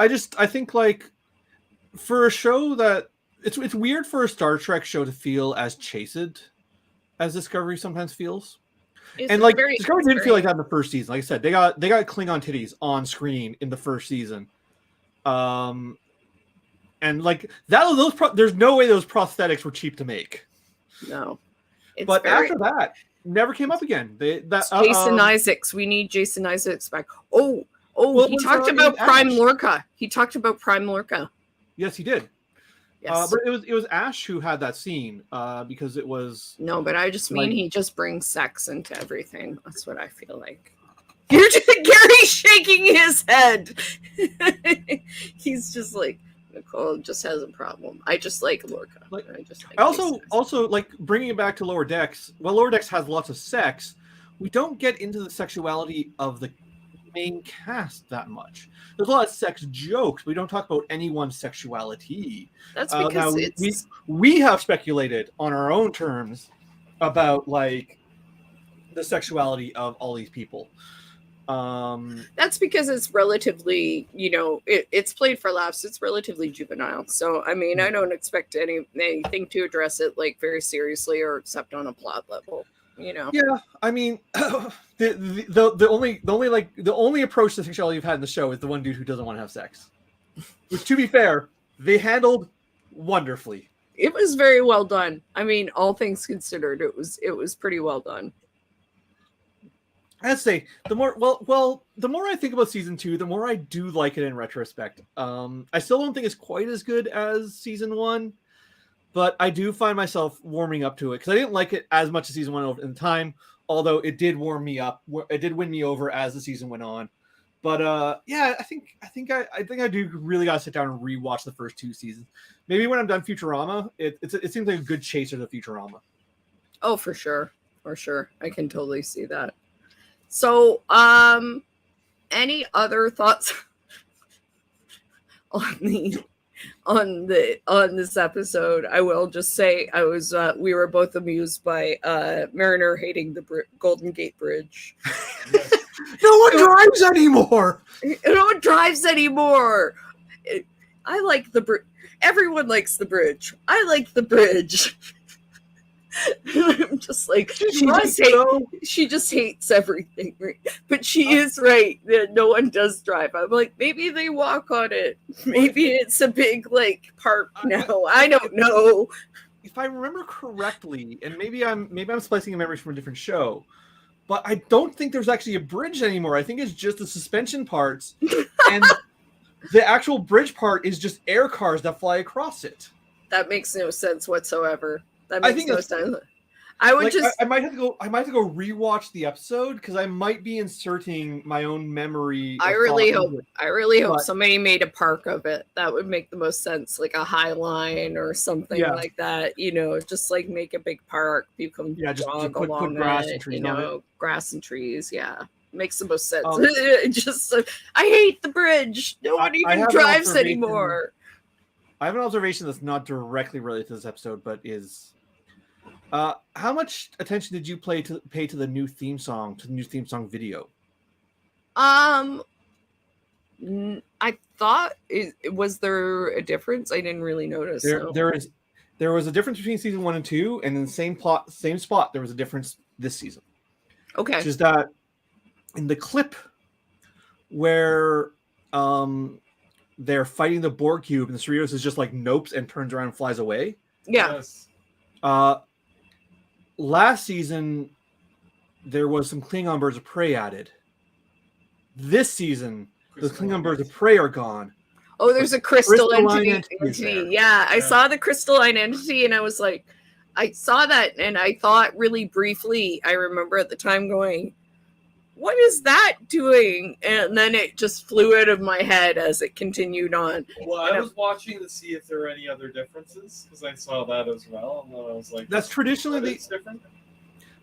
I think like for a show that it's weird for a Star Trek show to feel as chastened as Discovery sometimes feels. And like Discovery didn't feel like that in the first season. Like I said, they got Klingon titties on screen in the first season. And like there's no way those prosthetics were cheap to make. No. But after that, never came up again. Jason Isaacs. We need Jason Isaacs back. He talked about Prime Lorca. He talked about Prime Lorca. Yes, he did. Yes. But it was Ash who had that scene because it was No, but I just mean like- he just brings sex into everything. That's what I feel like. You're just Gary's shaking his head. He's just like, Nicole just has a problem. I just like Lorca. Like- I just think I he's nice. also like bringing it back to Lower Decks. Well, Lower Decks has lots of sex. We don't get into the sexuality of the main cast that much. There's a lot of sex jokes. We don't talk about anyone's sexuality. That's Now, because it's we have speculated on our own terms about like the sexuality of all these people. that's because it's relatively, it's played for laughs. It's relatively juvenile. So I mean, I don't expect anything to address it like very seriously or except on a plot level. Yeah, I mean, the only approach to sexuality you've had in the show is the one dude who doesn't want to have sex. Which, to be fair, they handled wonderfully. It was very well done. I mean, all things considered, it was pretty well done. I'd say the more I think about season 2, the more I do like it in retrospect. I still don't think it's quite as good as season 1, but I do find myself warming up to it because I didn't like it as much as season 1 over in time. Although it did warm me up, it did win me over as the season went on. But yeah, I think I do really gotta sit down and rewatch the first 2 seasons. Maybe when I'm done Futurama, it seems like a good chaser to Futurama. Oh, for sure, I can totally see that. So, any other thoughts on this episode? I will just say we were both amused by Mariner hating the Golden Gate Bridge. No one drives anymore. No one drives anymore. I like the bridge. Everyone likes the bridge. I like the bridge. I'm just like, she just hates everything, right? But she is right that no one does drive. I'm like, maybe they walk on it. Maybe it's a big like park now. I don't know. If I remember correctly, and maybe I'm splicing memories from a different show, but I don't think there's actually a bridge anymore. I think it's just the suspension parts, and the actual bridge part is just air cars that fly across it. That makes no sense whatsoever. That makes no sense. I might have to go rewatch the episode because I might be inserting my own memory. I really hope somebody made a park of it. That would make the most sense, like a High Line or something like that. Just like make a big park. People can jog along put grass and trees. Grass and trees. Yeah, makes the most sense. I hate the bridge. No one even drives anymore. I have an observation that's not directly related to this episode, but is. How much attention did you pay to the new theme song, video? I thought was there a difference? I didn't really notice. There was a difference between season 1 and 2, and in the same spot, there was a difference this season. Okay. Which is that in the clip where they're fighting the Borg cube and the Cerritos is just like nopes and turns around and flies away. Yeah. Yes. Last season, there was some Klingon birds of prey added. This season, the Klingon birds of prey are gone. Oh, there's a crystalline entity. Yeah, I saw the crystalline entity, and I was like, I saw that, and I thought really briefly. I remember at the time going, "What is that doing?" And then it just flew out of my head as it continued on. Well, I was watching to see if there were any other differences because I saw that as well, and then I was like, "That's traditionally different."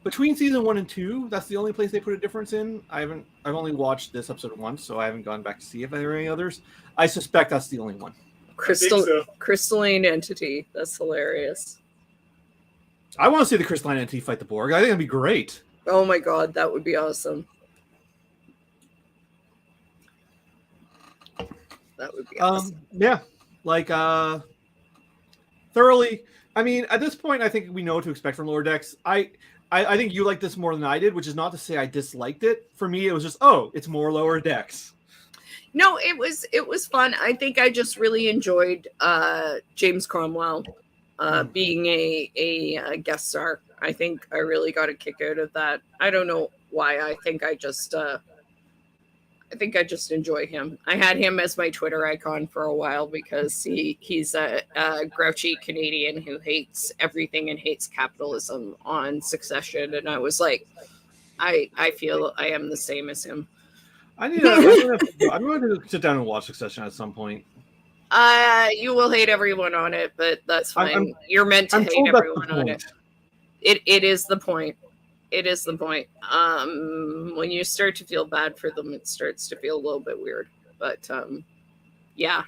Between season 1 and 2, that's the only place they put a difference in. I've only watched this episode once, so I haven't gone back to see if there are any others. I suspect that's the only one. Crystalline entity. That's hilarious. I want to see the crystalline entity fight the Borg. I think that'd be great. Oh my god, that would be awesome. That would be awesome. Yeah, like thoroughly. I mean, at this point, I think we know what to expect from Lower Decks. I think you liked this more than I did, which is not to say I disliked it. For me, it was just, it's more Lower Decks. No, it was fun. I think I just really enjoyed James Cromwell being a guest star. I think I really got a kick out of that. I don't know why. I think I just I think I just enjoy him. I had him as my Twitter icon for a while because he's a grouchy Canadian who hates everything and hates capitalism on Succession, and I was like, I feel I am the same as him. I'm going to sit down and watch Succession at some point. You will hate everyone on it, but that's fine. You're meant to hate everyone on it. It is the point. It is the point. When you start to feel bad for them, it starts to feel a little bit weird. But yeah,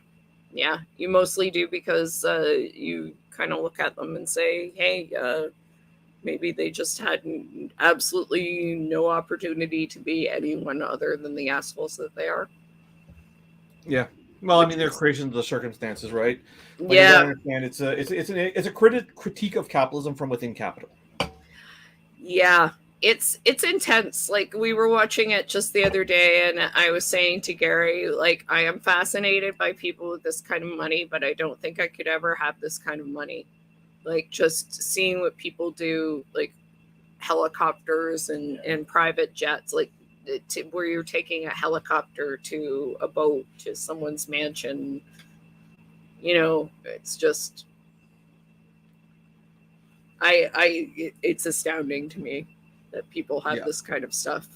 you mostly do because you kind of look at them and say, hey, maybe they just had absolutely no opportunity to be anyone other than the assholes that they are. Yeah. Well, I mean, they're creations of the circumstances, right? Like, yeah. I understand it's a critique of capitalism from within capital. Yeah, it's intense. Like, we were watching it just the other day, and I was saying to Gary, like, I am fascinated by people with this kind of money, but I don't think I could ever have this kind of money. Like, just seeing what people do, like helicopters and private jets, like where you're taking a helicopter to a boat to someone's mansion. You know, it's just it's astounding to me that people have this kind of stuff.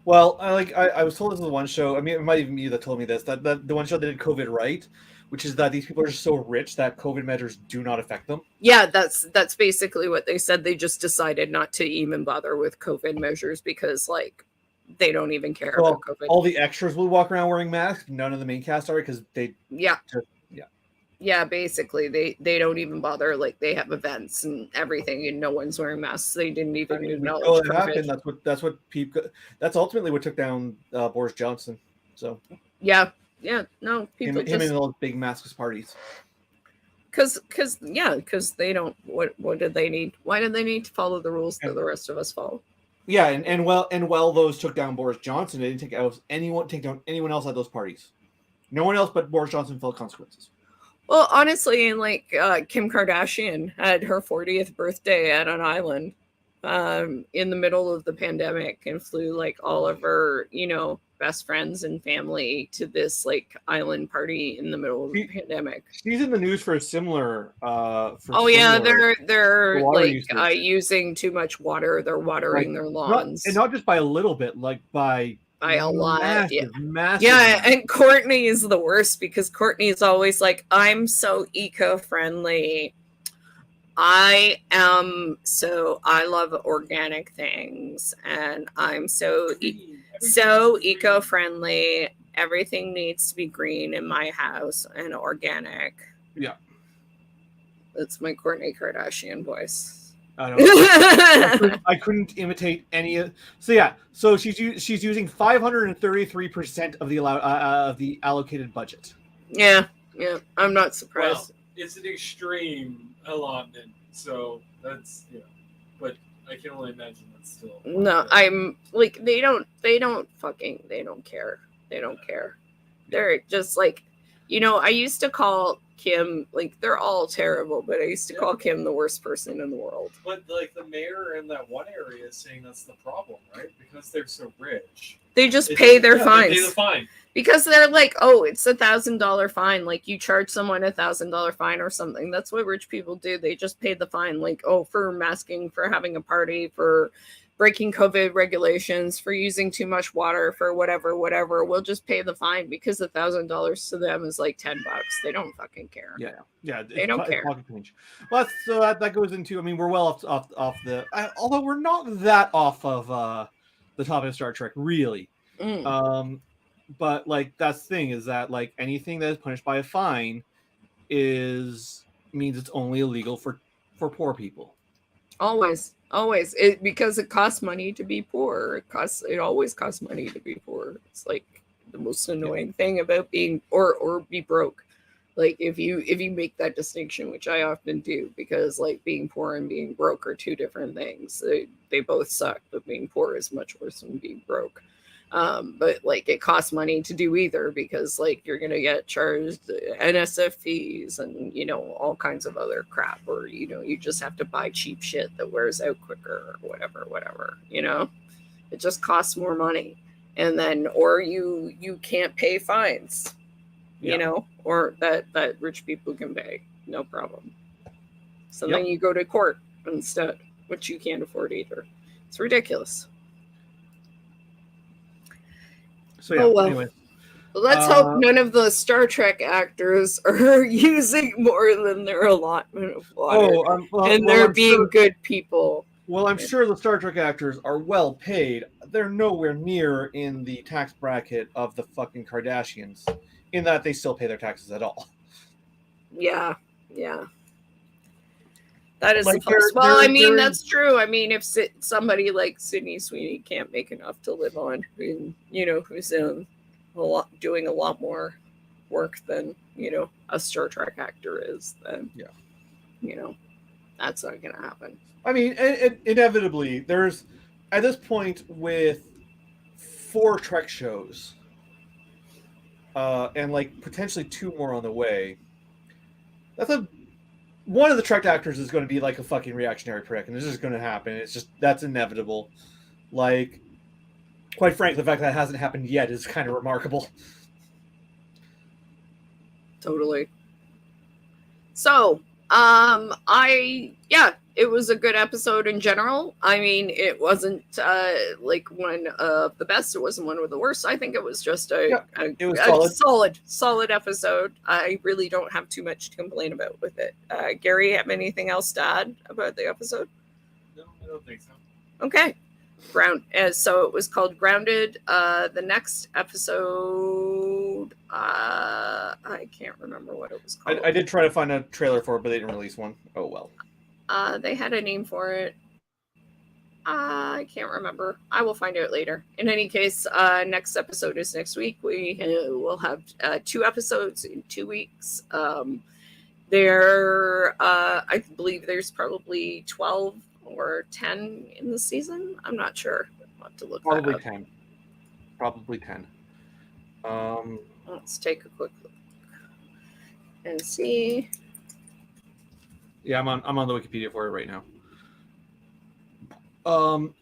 Well, I was told this was one show. I mean, it might even be you that told me this. That the one show that did COVID right, which is that these people are just so rich that COVID measures do not affect them. Yeah, that's basically what they said. They just decided not to even bother with COVID measures because, like, they don't even care about COVID. All the extras will walk around wearing masks. None of the main cast are because they. Yeah, basically they don't even bother. Like, they have events and everything, and no one's wearing masks. They didn't even acknowledge COVID. That's ultimately what took down Boris Johnson. So no, people him and all big maskless parties. Because they don't. What did they need? Why did they need to follow the rules that the rest of us follow? Yeah, and while those took down Boris Johnson, they didn't take down anyone else at those parties. No one else but Boris Johnson felt consequences. Well, honestly, and like Kim Kardashian had her 40th birthday at an island in the middle of the pandemic and flew like all of her, best friends and family to this like island party in the middle of the pandemic. She's in the news for a similar. They're like using too much water. They're watering their lawns, not just by a little bit, like by a lot. Massive. Yeah, and Courtney is the worst because Courtney is always like, I'm so eco-friendly. I love organic things, and I'm so eco-friendly. Everything needs to be green in my house and organic. Yeah. That's my Kourtney Kardashian voice. I don't know. I couldn't imitate any of. So she's using 533% of the allocated budget. Yeah. I'm not surprised. Well, it's an extreme allotment, so that's but I can only imagine that's still. No, I'm like they don't care. They don't care. They're just like, I used to call Kim, like, they're all terrible, but I used to call Kim the worst person in the world. But like the mayor in that one area is saying that's the problem, right? Because they're so rich. They just pay their fines. They pay the fine. Because they're like, oh, it's $1,000 fine. Like, you charge someone $1,000 fine or something. That's what rich people do. They just pay the fine. Like, oh, for masking, for having a party, for breaking COVID regulations, for using too much water, for whatever. We'll just pay the fine because $1,000 to them is like $10. They don't fucking care. Yeah. They don't care. Well, so that goes into. I mean, we're well off the. Although we're not that off of the topic of Star Trek, really. But like that's the thing is that like anything that is punished by a fine means it's only illegal for poor people. Always. Because it costs money to be poor. It always costs money to be poor. It's like the most annoying thing about being or be broke. Like if you make that distinction, which I often do, because like being poor and being broke are two different things. They both suck, but being poor is much worse than being broke. But like it costs money to do either because like you're gonna get charged NSF fees and all kinds of other crap, or you just have to buy cheap shit that wears out quicker or whatever. It just costs more money. and then or you can't pay fines, you know, or that rich people can pay, no problem. So then you go to court instead, which you can't afford either. It's ridiculous. So yeah, anyway. Let's hope none of the Star Trek actors are using more than their allotment of water. And they're being good people. Well, I'm sure the Star Trek actors are well paid. They're nowhere near in the tax bracket of the fucking Kardashians, in that they still pay their taxes at all. Yeah. That is like well, I mean, that's true. I mean, if somebody like Sydney Sweeney can't make enough to live on, and, you know, who's doing a lot more work than, you know, a Star Trek actor is, then, you know, that's not going to happen. I mean, inevitably, there's, at this point, with 4 Trek shows, and like potentially 2 more on the way, one of the Trek actors is going to be like a fucking reactionary prick, and this is going to happen. It's just, that's inevitable. Like, quite frankly, the fact that hasn't happened yet is kind of remarkable. Totally. So, it was a good episode in general. I mean, it wasn't like one of the best. It wasn't one of the worst. I think it was just a solid episode. I really don't have too much to complain about with it. Gary, have anything else to add about the episode? No, I don't think so. Okay. So it was called Grounded. The next episode, I can't remember what it was called. I did try to find a trailer for it, but they didn't release one. Oh well. They had a name for it. I can't remember. I will find out later. In any case, next episode is next week. We will have 2 episodes in 2 weeks. I believe there's probably 12 or 10 in the season. I'm not sure. I'll have to look. Probably 10. Probably 10. Let's take a quick look and see. Yeah, I'm on the Wikipedia for it right now.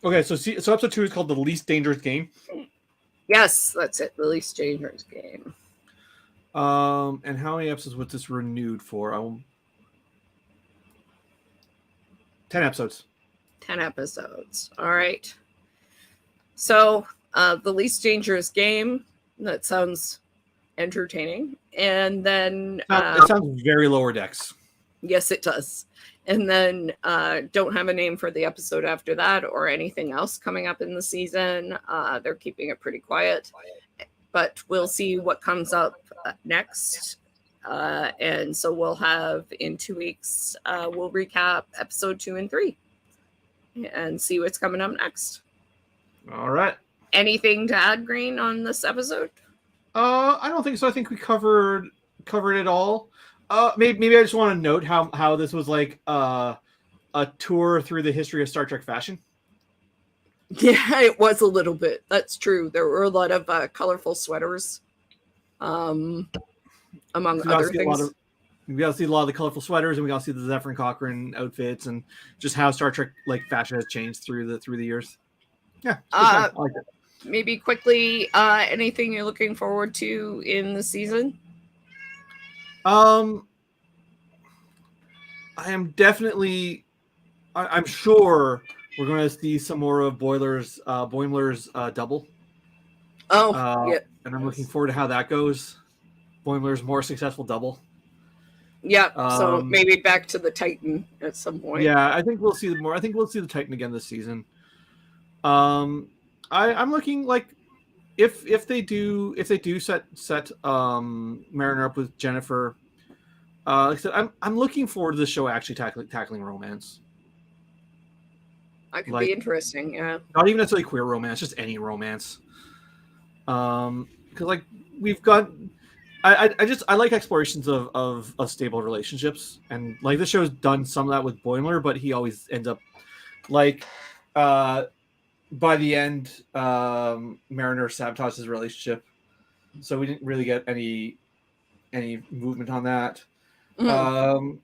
Okay, so episode 2 is called The Least Dangerous Game. Yes, that's it. The Least Dangerous Game. And how many episodes was this renewed for? 10 episodes. 10 episodes. All right. So, The Least Dangerous Game. That sounds entertaining. And then it sounds very Lower Decks. Yes, it does. And then don't have a name for the episode after that or anything else coming up in the season. They're keeping it pretty quiet. But we'll see what comes up next. And so we'll have in 2 weeks, we'll recap episode 2 and 3 and see what's coming up next. All right. Anything to add, Green, on this episode? I don't think so. I think we covered it all. Maybe I just want to note how this was like a tour through the history of Star Trek fashion. Yeah, it was a little bit. That's true. There were a lot of colorful sweaters, among other things. We got to see a lot of the colorful sweaters, and we got to see the Zephyr and Cochrane outfits, and just how Star Trek like fashion has changed through the years. Yeah, I like it. Maybe quickly, anything you're looking forward to in the season? I am definitely. I'm sure we're going to see some more of Boimler's double. Oh, yeah. And I'm looking forward to how that goes. Boimler's more successful double. Yeah. So maybe back to the Titan at some point. Yeah, I think we'll see more. I think we'll see the Titan again this season. I'm looking like if they do set Mariner up with Jennifer. Like I said, I'm looking forward to the show actually tackling romance. That could be interesting. Yeah. Not even necessarily queer romance, just any romance. Because like we've got, I like explorations of stable relationships, and like this show's done some of that with Boimler, but he always ends up like by the end, Mariner sabotages his relationship, so we didn't really get any movement on that. Mm-hmm.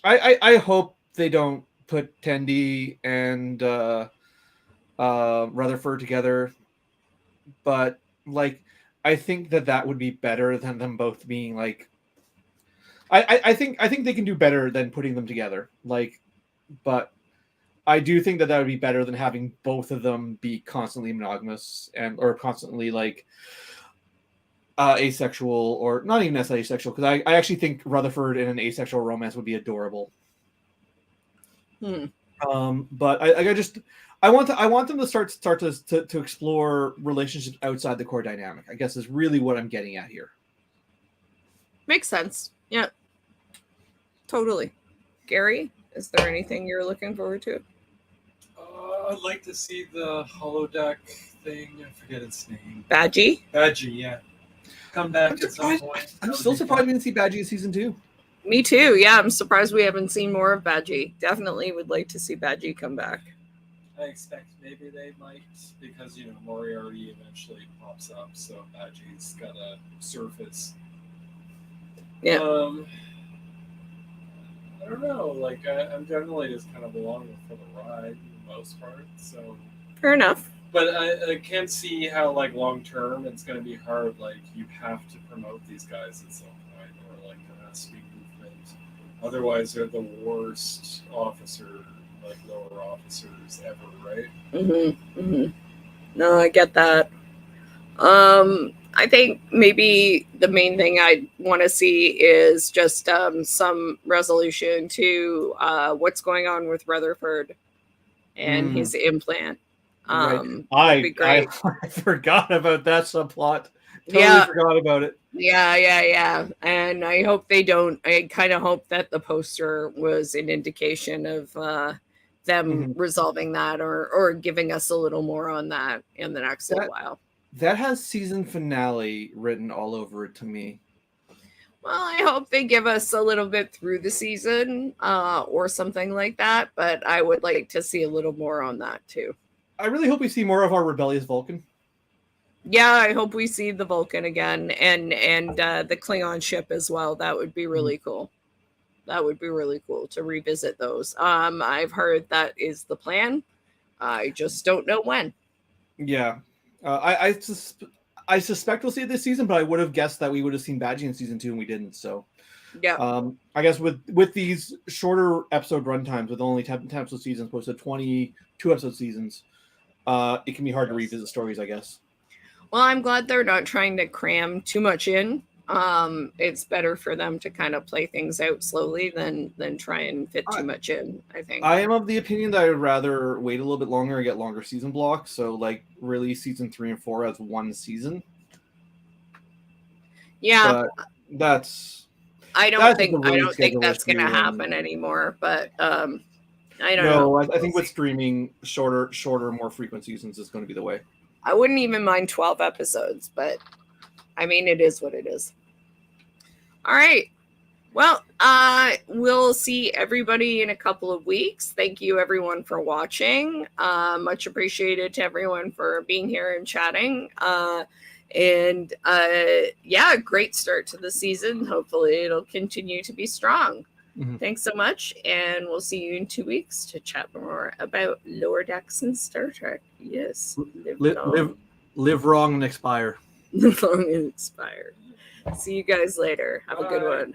I hope they don't put Tendi and Rutherford together. but like I think that would be better than them both being like. I think they can do better than putting them together. Like, but I do think that would be better than having both of them be constantly monogamous or constantly like asexual, or not even necessarily asexual, because I actually think Rutherford in an asexual romance would be adorable. But I want them to start to explore relationships outside the core dynamic, I guess, is really what I'm getting at here. Makes sense. Yeah. Totally. Gary, is there anything you're looking forward to? I'd like to see the holodeck thing. I forget its name. Badgie? Badgie, yeah. Come back at some point. I'm still surprised we didn't see Badgie in season 2. Me too. Yeah, I'm surprised we haven't seen more of Badgie. Definitely would like to see Badgie come back. I expect maybe they might, because Moriarty eventually pops up, so Badgie's got a surface. Yeah. I don't know. Like I'm generally just kind of along for the ride for the most part. So fair enough. But I can't see how like long term it's going to be hard. Like you have to promote these guys at some point, or like there has to be movement. Otherwise, they're the worst lower officers ever, right? No, I get that. I think maybe the main thing I want to see is just some resolution to what's going on with Rutherford and his implant. Right. I forgot about that subplot. Totally forgot about it. Yeah. And I hope they don't. I kind of hope that the poster was an indication of them resolving that or giving us a little more on that in the next little while. That has season finale written all over it to me. Well, I hope they give us a little bit through the season or something like that, but I would like to see a little more on that too. I really hope we see more of our rebellious Vulcan. Yeah, I hope we see the Vulcan again and the Klingon ship as well. That would be really cool. That would be really cool to revisit those. I've heard that is the plan. I just don't know when. Yeah. I suspect we'll see it this season, but I would have guessed that we would have seen Badgie in season 2 and we didn't. So yeah. I guess with these shorter episode runtimes, with only 10 episode seasons opposed to 22 episode seasons, it can be hard to revisit stories, I guess. Well, I'm glad they're not trying to cram too much in. It's better for them to kind of play things out slowly than try and fit too much in, I think. I am of the opinion that I would rather wait a little bit longer and get longer season blocks. So like release season 3 and 4 as one season. Yeah. But that's I don't think that's going to happen anymore, but I don't know. I think with streaming shorter, more frequent seasons is going to be the way. I wouldn't even mind 12 episodes, but I mean, it is what it is. All right. Well, we'll see everybody in a couple of weeks. Thank you, everyone, for watching. Much appreciated to everyone for being here and chatting. Great start to the season. Hopefully, it'll continue to be strong. Thanks so much, and we'll see you in 2 weeks to chat more about Lower Decks and Star Trek. Yes. Live wrong and expire. Live long and expire. See you guys later. Have a good one.